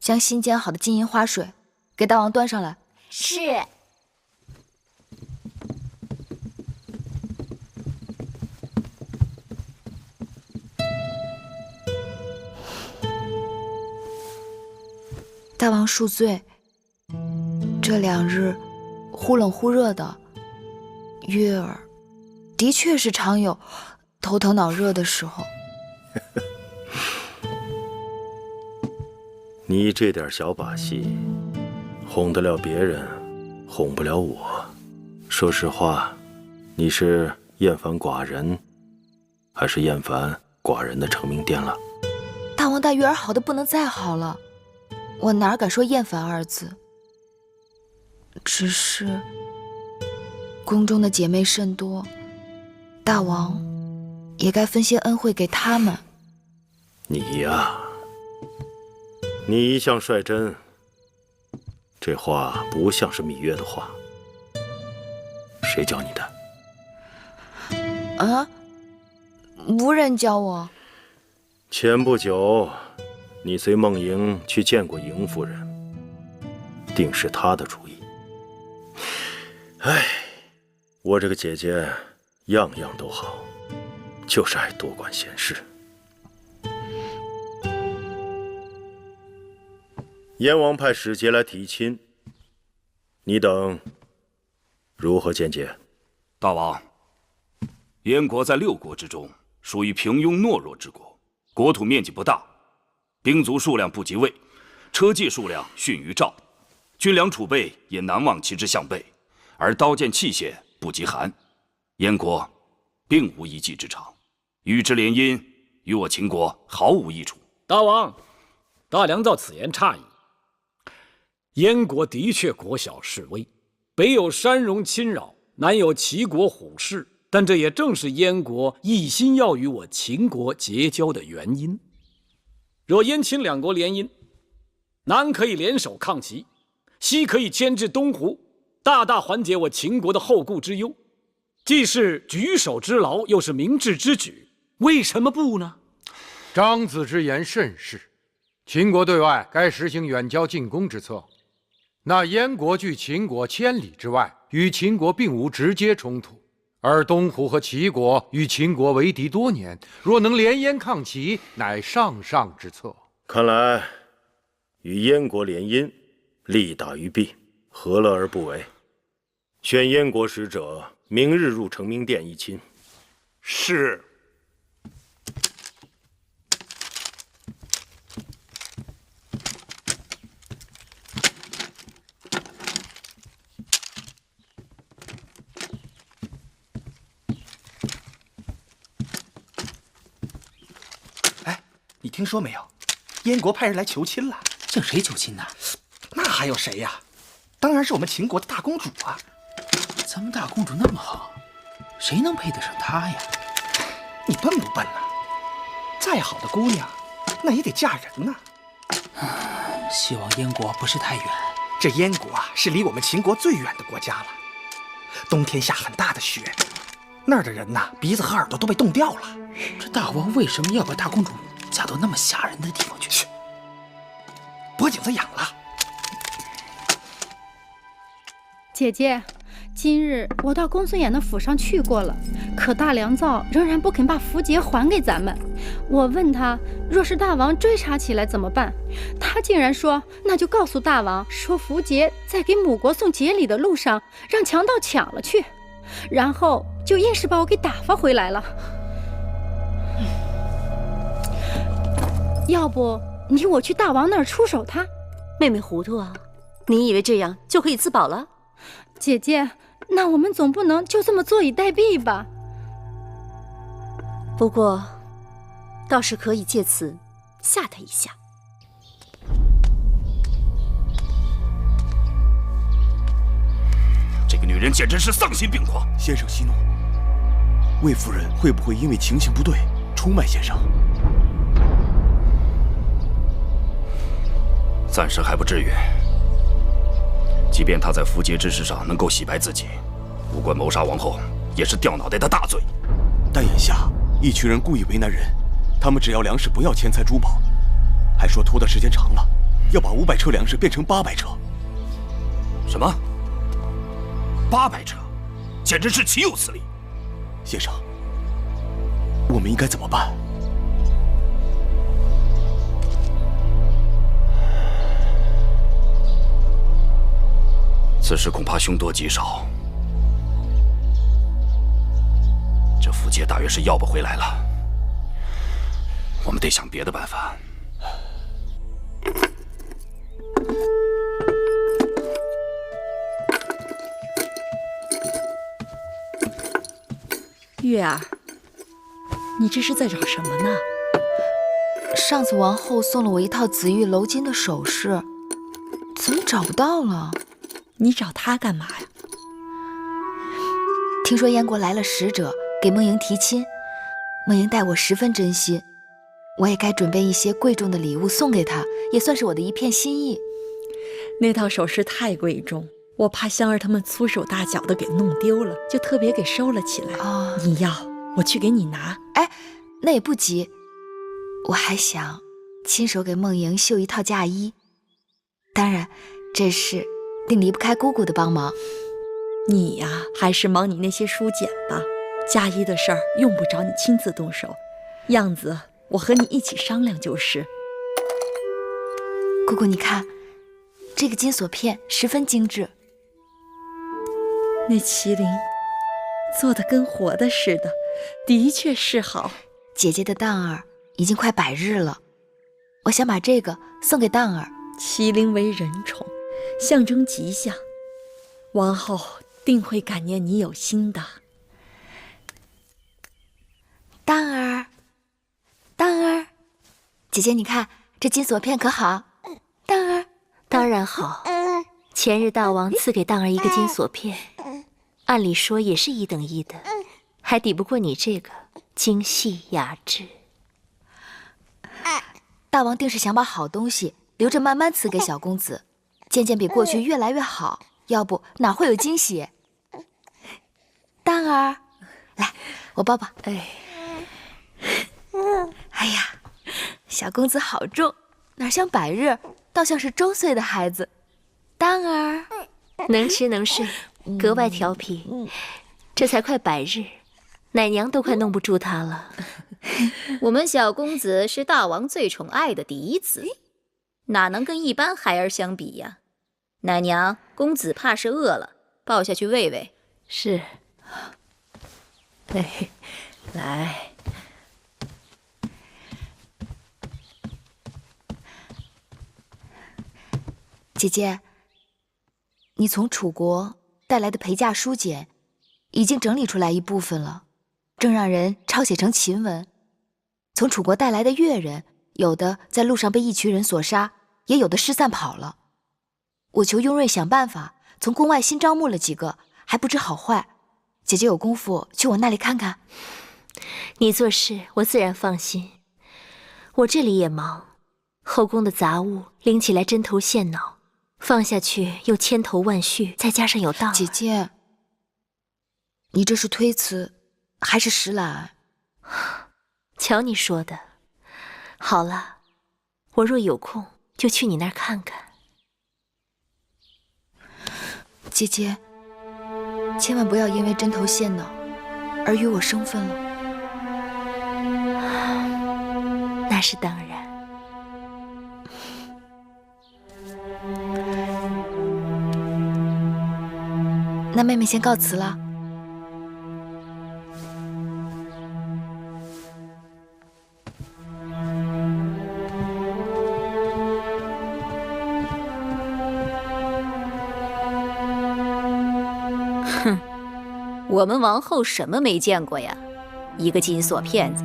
Speaker 2: 将新煎好的金银花水给大王端上来。
Speaker 19: 是。
Speaker 2: 大王恕罪，这2日忽冷忽热的，月儿的确是常有头疼脑热的时候。
Speaker 9: 你这点小把戏，哄得了别人，哄不了我。说实话，你是厌烦寡人，还是厌烦寡人的承明殿了？
Speaker 2: 大王待月儿好的不能再好了，我哪敢说厌烦2字？只是宫中的姐妹甚多，大王也该分些恩惠给她们。
Speaker 9: 你呀，你一向率真，这话不像是芈月的话。谁教你的？
Speaker 2: 啊？无人教我。
Speaker 9: 前不久，你随孟莹去见过莹夫人，定是她的主意。唉，我这个姐姐样样都好，就是爱多管闲事。燕王派使节来提亲，你等如何见解？
Speaker 11: 大王，燕国在6国之中属于平庸懦弱之国，国土面积不大，兵卒数量不及魏，车骑数量逊于赵，军粮储备也难望其之项背，而刀剑器械不及韩。燕国并无一技之长，与之联姻，与我秦国毫无益处。
Speaker 20: 大王，大良造此言差矣。燕国的确国小势微，北有山戎侵扰，南有齐国虎视，但这也正是燕国一心要与我秦国结交的原因。若燕秦两国联姻，南可以联手抗齐，西可以牵制东湖，大大缓解我秦国的后顾之忧，既是举手之劳，又是明智之举，为什么不呢？
Speaker 21: 张子之言甚是。秦国对外该实行远交近攻之策，那燕国距秦国千里之外，与秦国并无直接冲突，而东湖和齐国与秦国为敌多年，若能联燕抗齐，乃上上之策。
Speaker 9: 看来与燕国联姻，利大于弊，何乐而不为？选燕国使者，明日入承明殿议亲。
Speaker 6: 是。
Speaker 22: 你听说没有？燕国派人来求亲了。
Speaker 14: 向谁求亲呢？
Speaker 22: 那还有谁呀？当然是我们秦国的大公主啊！
Speaker 14: 咱们大公主那么好，谁能配得上她呀？
Speaker 22: 你笨不笨呢？再好的姑娘，那也得嫁人呢。
Speaker 14: 希望燕国不是太远。
Speaker 22: 这燕国啊，是离我们秦国最远的国家了。冬天下很大的雪，那儿的人呐，鼻子和耳朵都被冻掉了。
Speaker 14: 这大王为什么要把大公主嫁到那么吓人的地方去？
Speaker 22: 脖颈子痒了。
Speaker 5: 姐姐，今日我到公孙衍的府上去过了，可大良造仍然不肯把符节还给咱们。我问他，若是大王追查起来怎么办？他竟然说，那就告诉大王，说符节在给母国送节礼的路上让强盗抢了去，然后就硬是把我给打发回来了。要不你我去大王那儿出手他？
Speaker 3: 妹妹糊涂啊，你以为这样就可以自保了？
Speaker 5: 姐姐，那我们总不能就这么坐以待毙吧？
Speaker 3: 不过倒是可以借此吓他一下。
Speaker 11: 这个女人简直是丧心病狂！
Speaker 23: 先生息怒，魏夫人会不会因为情形不对出卖先生？
Speaker 11: 暂时还不至于。即便他在符节之事上能够洗白自己，无关谋杀王后，也是掉脑袋的大罪。
Speaker 23: 但眼下一群人故意为难人，他们只要粮食，不要钱财珠宝，还说拖的时间长了，要把500车粮食变成800车。
Speaker 11: 什么？800车？简直是岂有此理！
Speaker 23: 先生，我们应该怎么办？
Speaker 11: 此事恐怕凶多吉少，这符节大约是要不回来了，我们得想别的办法。
Speaker 7: 月儿，你这是在找什么呢？
Speaker 2: 上次王后送了我一套紫玉鎏金的首饰，怎么找不到了？
Speaker 7: 你找他干嘛呀？
Speaker 2: 听说燕国来了使者给梦莹提亲，梦莹待我十分真心，我也该准备一些贵重的礼物送给她，也算是我的一片心意。
Speaker 7: 那套首饰太贵重，我怕香儿他们粗手大脚的给弄丢了，就特别给收了起来。你要我去给你拿？
Speaker 2: 哎，那也不急，我还想亲手给梦莹绣一套嫁衣，当然这事定离不开姑姑的帮忙。
Speaker 7: 你呀，还是忙你那些书简吧，嫁衣的事儿用不着你亲自动手，样子我和你一起商量就是。
Speaker 2: 姑姑你看，这个金锁片十分精致，
Speaker 7: 那麒麟做的跟活的似的，的确是好。
Speaker 2: 姐姐的当儿已经快100日了，我想把这个送给当儿。
Speaker 7: 麒麟为人宠，象征吉祥，王后定会感念你有心的。
Speaker 2: 当儿，当儿，姐姐你看这金锁片可好？当儿，
Speaker 17: 当然好。前日大王赐给当儿一个金锁片，按理说也是1等1的，还抵不过你这个精细雅致。
Speaker 2: 大王定是想把好东西留着慢慢赐给小公子，渐渐比过去越来越好。要不哪会有惊喜？蛋儿，来，我抱抱。哎呀，小公子好重，哪像百日，倒像是周岁的孩子。蛋儿，
Speaker 17: 能吃能睡，格外调皮。这才快百日，奶娘都快弄不住他了。
Speaker 18: 我们小公子是大王最宠爱的嫡子，哪能跟一般孩儿相比呀？奶娘，公子怕是饿了，抱下去喂喂。
Speaker 17: 是。
Speaker 18: 来。
Speaker 2: 姐姐，你从楚国带来的陪嫁书简，已经整理出来一部分了，正让人抄写成秦文。从楚国带来的越人，有的在路上被一群人所杀，也有的失散跑了。我求雍瑞想办法，从宫外新招募了几个，还不知好坏。姐姐有功夫去我那里看看。
Speaker 17: 你做事我自然放心，我这里也忙，后宫的杂物拎起来针头线脑，放下去又千头万绪，再加上有道。
Speaker 2: 姐姐，你这是推辞还是实懒？
Speaker 17: 瞧你说的。好了，我若有空就去你那儿看看。
Speaker 2: 姐姐，千万不要因为针头线脑而与我生分了。
Speaker 17: 那是当然。
Speaker 2: 那妹妹先告辞了。
Speaker 18: 哼，我们王后什么没见过呀？一个金锁骗子，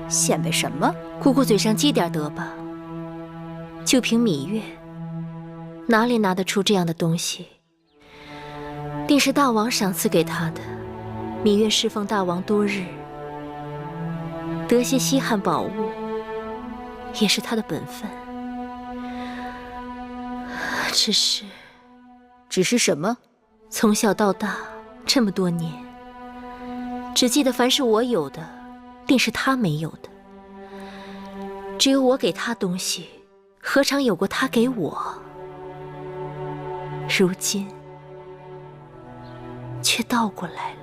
Speaker 18: 显摆什么？
Speaker 17: 姑姑嘴上积点德吧。就凭芈月，哪里拿得出这样的东西？定是大王赏赐给他的。芈月侍奉大王多日，得些稀罕宝物，也是他的本分。只是什么？从小到大这么多年，只记得凡是我有的，定是他没有的。只有我给他东西，何尝有过他给我？如今却倒过来了。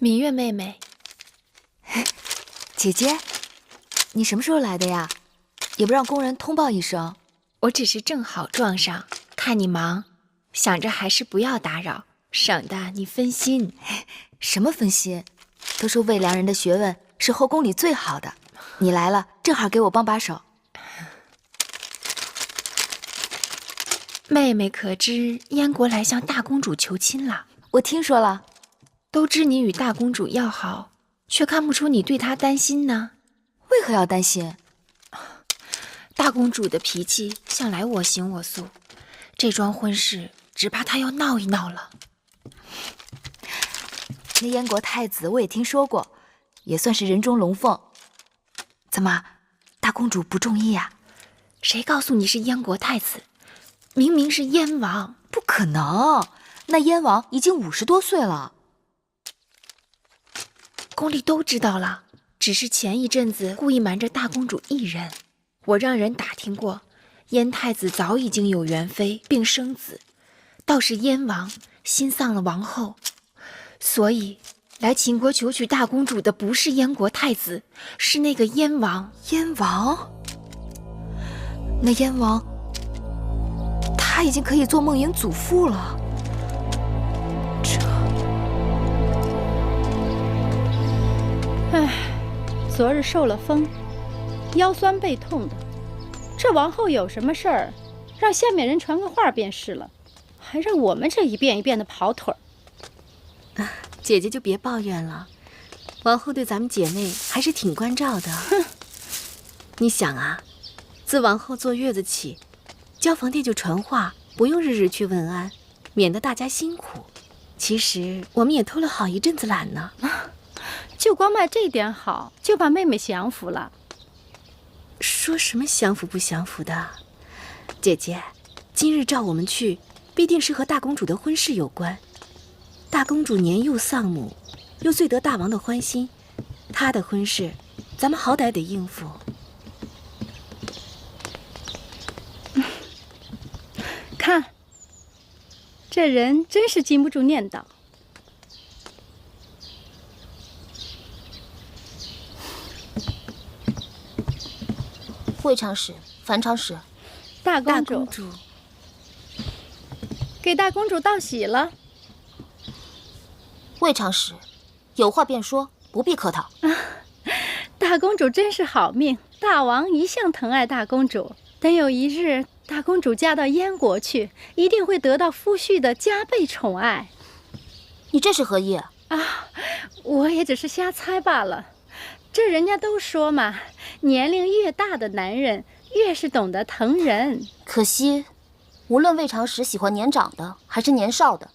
Speaker 1: 芈月妹妹，
Speaker 2: 姐姐，你什么时候来的呀？也不让工人通报一声。
Speaker 1: 我只是正好撞上，看你忙，想着还是不要打扰，省得你分心。
Speaker 2: 什么分心？都说魏良人的学问是后宫里最好的，你来了，正好给我帮把手。
Speaker 1: 妹妹可知燕国来向大公主求亲了？
Speaker 2: 我听说了。
Speaker 1: 都知你与大公主要好，却看不出你对她担心呢。
Speaker 2: 为何要担心？
Speaker 1: 大公主的脾气向来我行我素，这桩婚事只怕她要闹一闹了。
Speaker 2: 那燕国太子我也听说过，也算是人中龙凤。怎么，大公主不中意呀？
Speaker 1: 谁告诉你是燕国太子？明明是燕王。
Speaker 2: 不可能，那燕王已经50多岁了。
Speaker 1: 宫里都知道了，只是前一阵子故意瞒着大公主一人。我让人打听过，燕太子早已经有元妃并生子，倒是燕王心丧了王后，所以来秦国求娶大公主的不是燕国太子，是那个燕王。
Speaker 2: 燕王？那燕王，他已经可以做梦莹祖父了。
Speaker 5: 唉，昨日受了风，腰酸背痛的。这王后有什么事儿，让下面人传个话便是了，还让我们这一遍一遍的跑腿儿。
Speaker 10: 姐姐就别抱怨了，王后对咱们姐妹还是挺关照的。你想啊，自王后坐月子起，交房店就传话，不用日日去问安，免得大家辛苦。其实我们也偷了好一阵子懒呢。
Speaker 5: 就光卖这点好，就把妹妹降服了。
Speaker 10: 说什么降服不降服的？姐姐，今日召我们去，必定是和大公主的婚事有关。大公主年幼丧母，又最得大王的欢心，她的婚事，咱们好歹得应付。
Speaker 5: 看，这人真是禁不住念叨。
Speaker 12: 魏长史、樊长史，
Speaker 5: 大公主，给大公主道喜了。
Speaker 12: 魏长史，有话便说，不必客套。
Speaker 5: 大公主真是好命，大王一向疼爱大公主，等有一日大公主嫁到燕国去，一定会得到夫婿的加倍宠爱。
Speaker 12: 你这是何意啊？
Speaker 5: 我也只是瞎猜罢了。这人家都说嘛，年龄越大的男人越是懂得疼人。
Speaker 12: 可惜，无论魏长史喜欢年长的还是年少的，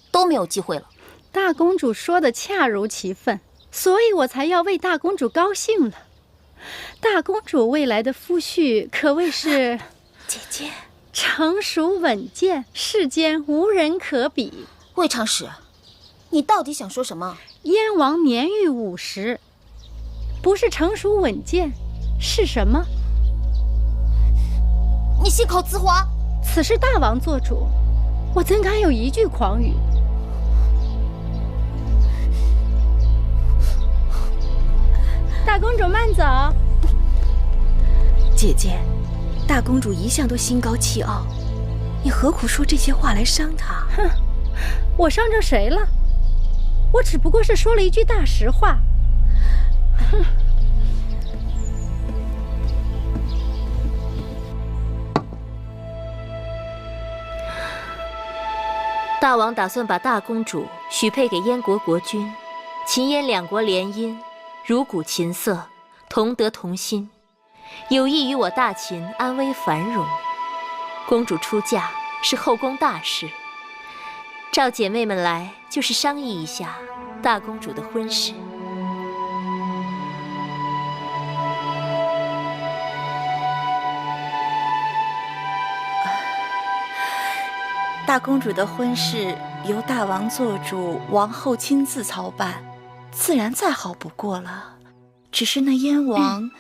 Speaker 12: 都没有机会了。
Speaker 5: 大公主说的恰如其分，所以我才要为大公主高兴了。大公主未来的夫婿可谓是
Speaker 10: 姐姐
Speaker 5: 成熟稳健，世间无人可比。
Speaker 12: 魏长史，你到底想说什么？
Speaker 5: 燕王年逾50，不是成熟稳健，是什么？
Speaker 12: 你信口雌黄！
Speaker 5: 此事大王做主，我怎敢有一句狂语？大公主慢走。
Speaker 10: 姐姐，大公主一向都心高气傲，你何苦说这些话来伤她？
Speaker 5: 哼，我伤着谁了？我只不过是说了一句大实话。哼。
Speaker 17: 大王打算把大公主许配给燕国国君，秦燕两国联姻，如鼓琴瑟，同德同心，有益于我大秦安危繁荣。公主出嫁是后宫大事，召姐妹们来就是商议一下大公主的婚事。
Speaker 13: 大公主的婚事由大王做主，王后亲自操办，自然再好不过了。只是那燕王，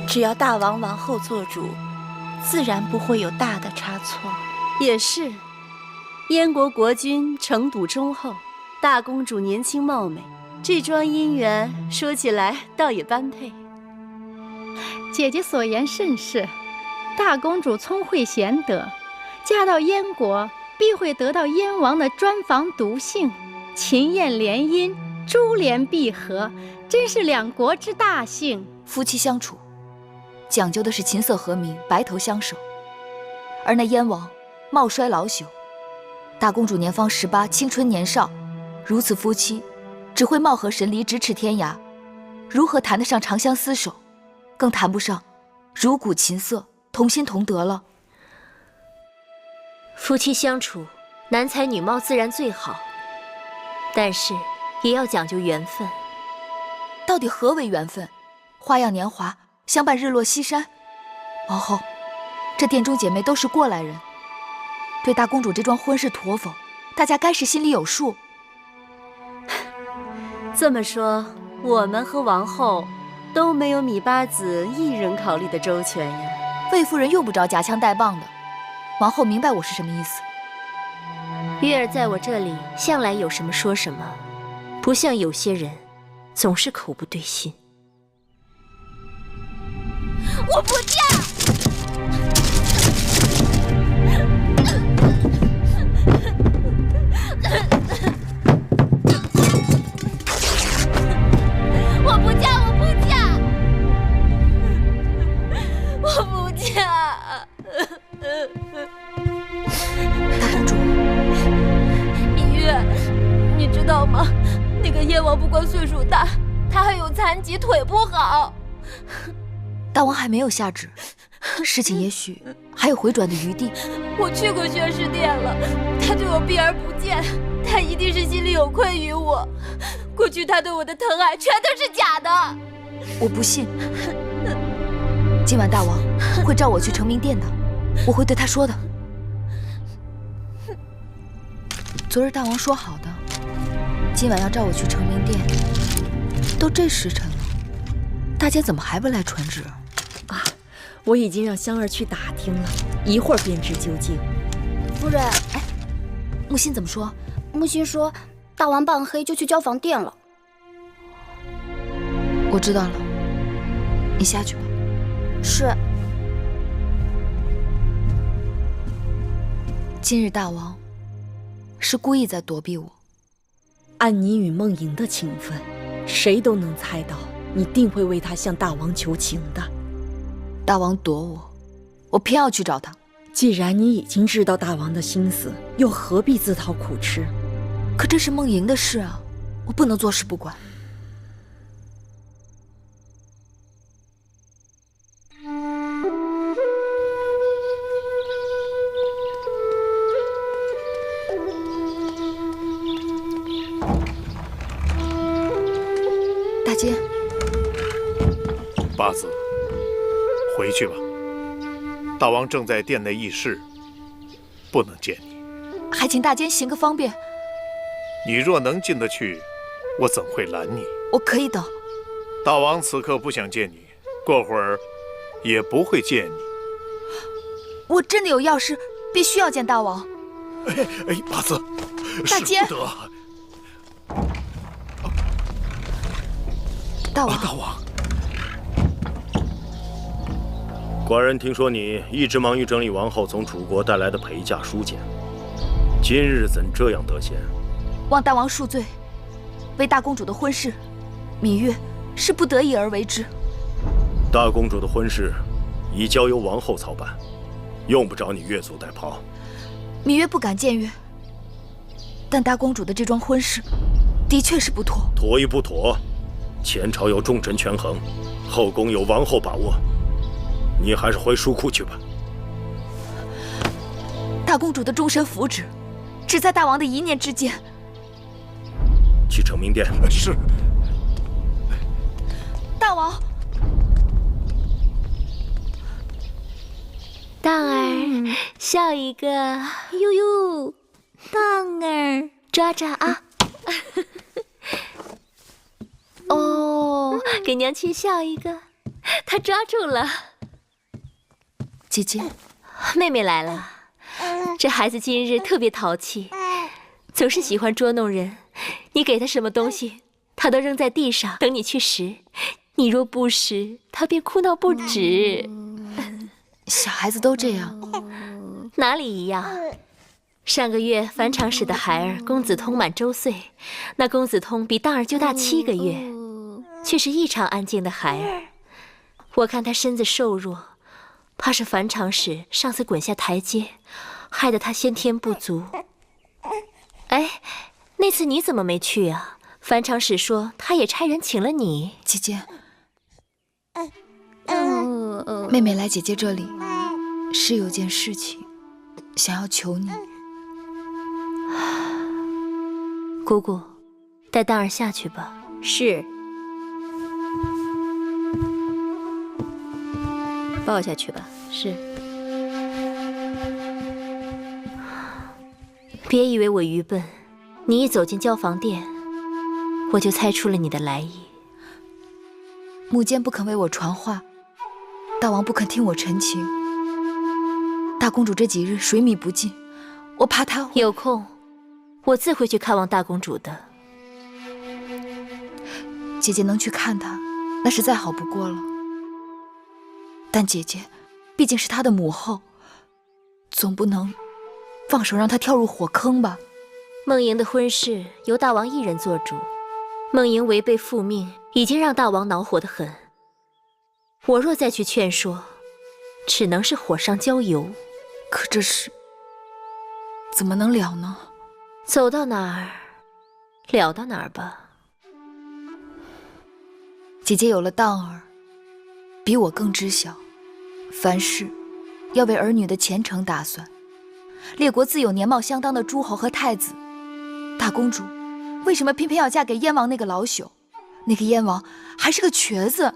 Speaker 13: 只要大王王后做主，自然不会有大的差错。
Speaker 3: 也是，燕国国君城堵忠厚，大公主年轻貌美，这桩姻缘说起来倒也般配。
Speaker 5: 姐姐所言甚是。大公主聪慧贤德，嫁到燕国必会得到燕王的专房独幸，秦燕联姻，珠联璧合，真是两国之大幸。
Speaker 2: 夫妻相处，讲究的是琴瑟和鸣，白头相守。而那燕王貌衰老朽，大公主年方18，青春年少，如此夫妻，只会貌合神离，咫尺天涯，如何谈得上长相厮守？更谈不上如鼓琴瑟，同心同德了。
Speaker 17: 夫妻相处，男才女貌自然最好，但是也要讲究缘分。
Speaker 2: 到底何为缘分？花样年华，相伴日落西山。王后，这殿中姐妹都是过来人，对大公主这桩婚事妥否，大家该是心里有数。
Speaker 3: 这么说，我们和王后都没有米八子一人考虑的周全呀。
Speaker 2: 魏夫人用不着夹枪带棒的，王后明白我是什么意思。
Speaker 17: 月儿在我这里向来有什么说什么，不像有些人总是口不对心。
Speaker 12: 我不嫁！我不嫁！我不嫁！我不嫁！
Speaker 8: 管岁数大，他还有残疾，腿不好。
Speaker 2: 大王还没有下旨，事情也许还有回转的余地。
Speaker 8: 我去过宣誓殿了，他对我避而不见，他一定是心里有愧于我。过去他对我的疼爱全都是假的。
Speaker 2: 我不信。今晚大王会召我去成明殿的，我会对他说的。昨日大王说好的，今晚要召我去成明殿。都这时辰了，大家怎么还不来传旨？
Speaker 7: 啊，我已经让香儿去打听了，一会儿便知究竟。
Speaker 19: 夫人，
Speaker 2: 哎，木心怎么说？
Speaker 19: 木心说，大王半黑就去交房殿了。
Speaker 2: 我知道了，你下去吧。
Speaker 19: 是。
Speaker 2: 今日大王是故意在躲避我。
Speaker 7: 按你与梦莹的情分，谁都能猜到你定会为他向大王求情的。
Speaker 2: 大王躲我，我偏要去找他。
Speaker 7: 既然你已经知道大王的心思，又何必自讨苦吃？
Speaker 2: 可这是梦莹的事啊，我不能坐视不管。大姐，
Speaker 6: 八字，回去吧。大王正在殿内议事，不能见你。
Speaker 2: 还请大监行个方便。
Speaker 6: 你若能进得去，我怎会拦你？
Speaker 2: 我可以等。
Speaker 6: 大王此刻不想见你，过会儿也不会见你。
Speaker 2: 我真的有要事，必须要见大王。
Speaker 6: 哎，八字，
Speaker 2: 大监，大王，
Speaker 6: 大王，
Speaker 9: 寡人听说你一直忙于整理王后从楚国带来的陪嫁书简，今日怎这样得闲？
Speaker 2: 望大王恕罪，为大公主的婚事，芈月是不得已而为之。
Speaker 9: 大公主的婚事已交由王后操办，用不着你越俎代庖。
Speaker 2: 芈月不敢僭越，但大公主的这桩婚事的确是不妥。
Speaker 9: 妥与不妥，前朝有重臣权衡，后宫有王后把握，你还是回书库去吧。
Speaker 2: 大公主的终身福祉，只在大王的一念之间。
Speaker 9: 去成明殿。
Speaker 6: 是。
Speaker 2: 大王，
Speaker 17: 荡儿，笑一个。
Speaker 18: 呦呦，荡儿，
Speaker 17: 抓抓啊！哦，给娘亲笑一个，她抓住了。
Speaker 2: 姐姐，
Speaker 17: 妹妹来了。这孩子今日特别淘气，总是喜欢捉弄人。你给他什么东西，他都扔在地上，等你去拾。你若不拾，他便哭闹不止。
Speaker 2: 小孩子都这样，
Speaker 17: 哪里一样？上个月樊长史的孩儿公子通满周岁，那公子通比荡儿就大7个月，却是异常安静的孩儿。我看他身子瘦弱，怕是樊长史上次滚下台阶，害得他先天不足。哎，那次你怎么没去啊？樊长史说他也差人请了你。
Speaker 2: 姐姐，妹妹来姐姐这里是有件事情想要求你。
Speaker 17: 姑姑，带荡儿下去吧。
Speaker 18: 是。抱下去吧。
Speaker 17: 是。别以为我愚笨，你一走进交房殿，我就猜出了你的来意。
Speaker 2: 母监不肯为我传话，大王不肯听我陈情。大公主这几日水米不进，我怕她
Speaker 17: 有空，我自会去看望大公主的。
Speaker 2: 姐姐能去看她，那是再好不过了。但姐姐毕竟是她的母后，总不能放手让她跳入火坑吧？
Speaker 17: 梦莹的婚事由大王一人做主，梦莹违背父命，已经让大王恼火得很。我若再去劝说，只能是火上浇油。
Speaker 2: 可这事怎么能了呢？
Speaker 17: 走到哪儿，了到哪儿吧。
Speaker 2: 姐姐有了当儿，比我更知晓，凡事要为儿女的前程打算。列国自有年貌相当的诸侯和太子，大公主为什么偏偏要嫁给燕王那个老朽？那个燕王还是个瘸子。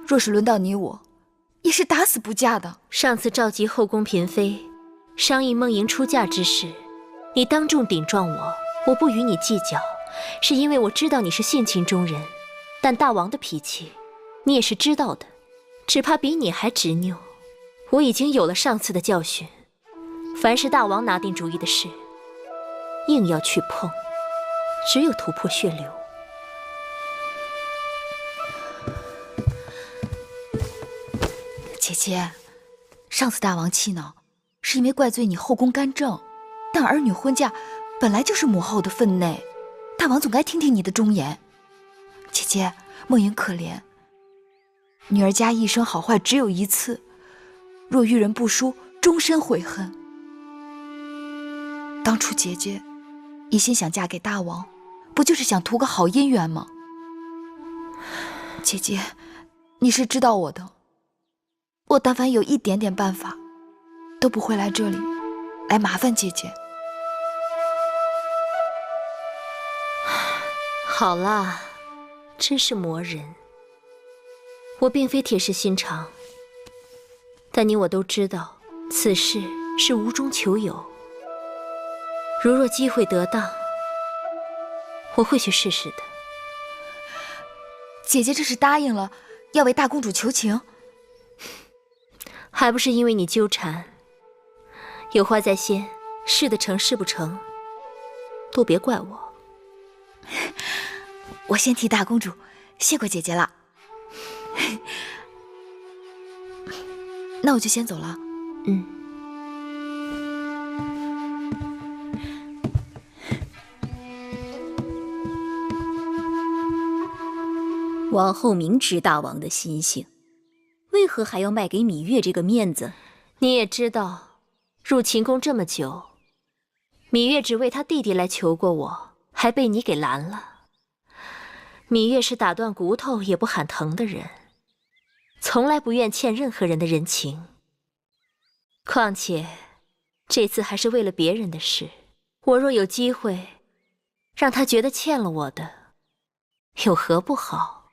Speaker 2: 若是轮到你我，也是打死不嫁的。
Speaker 17: 上次召集后宫嫔妃，商议梦莹出嫁之事，你当众顶撞我，我不与你计较，是因为我知道你是性情中人，但大王的脾气，你也是知道的，只怕比你还执拗。我已经有了上次的教训，凡是大王拿定主意的事，硬要去碰，只有突破血流。
Speaker 2: 姐姐，上次大王气恼，是因为怪罪你后宫干政，但儿女婚嫁本来就是母后的分内，大王总该听听你的忠言。姐姐，梦莹可怜，女儿家一生好坏只有一次，若遇人不淑，终身悔恨。当初姐姐一心想嫁给大王，不就是想图个好姻缘吗？姐姐，你是知道我的，我但凡有一点点办法，都不会来这里来麻烦姐姐。
Speaker 17: 好啦，真是磨人。我并非铁石心肠，但你我都知道，此事是无中求有。如若机会得当，我会去试试的。
Speaker 2: 姐姐这是答应了要为大公主求情，
Speaker 17: 还不是因为你纠缠？有话在先，试得成试不成，都别怪我。
Speaker 2: 我先替大公主谢过姐姐了。那我就先走了。
Speaker 18: 王后明知大王的心性，为何还要卖给芈月这个面子？
Speaker 17: 你也知道，入秦宫这么久，芈月只为他弟弟来求过我，还被你给拦了。芈月是打断骨头也不喊疼的人，从来不愿欠任何人的人情。况且这次还是为了别人的事，我若有机会让他觉得欠了我的，有何不好？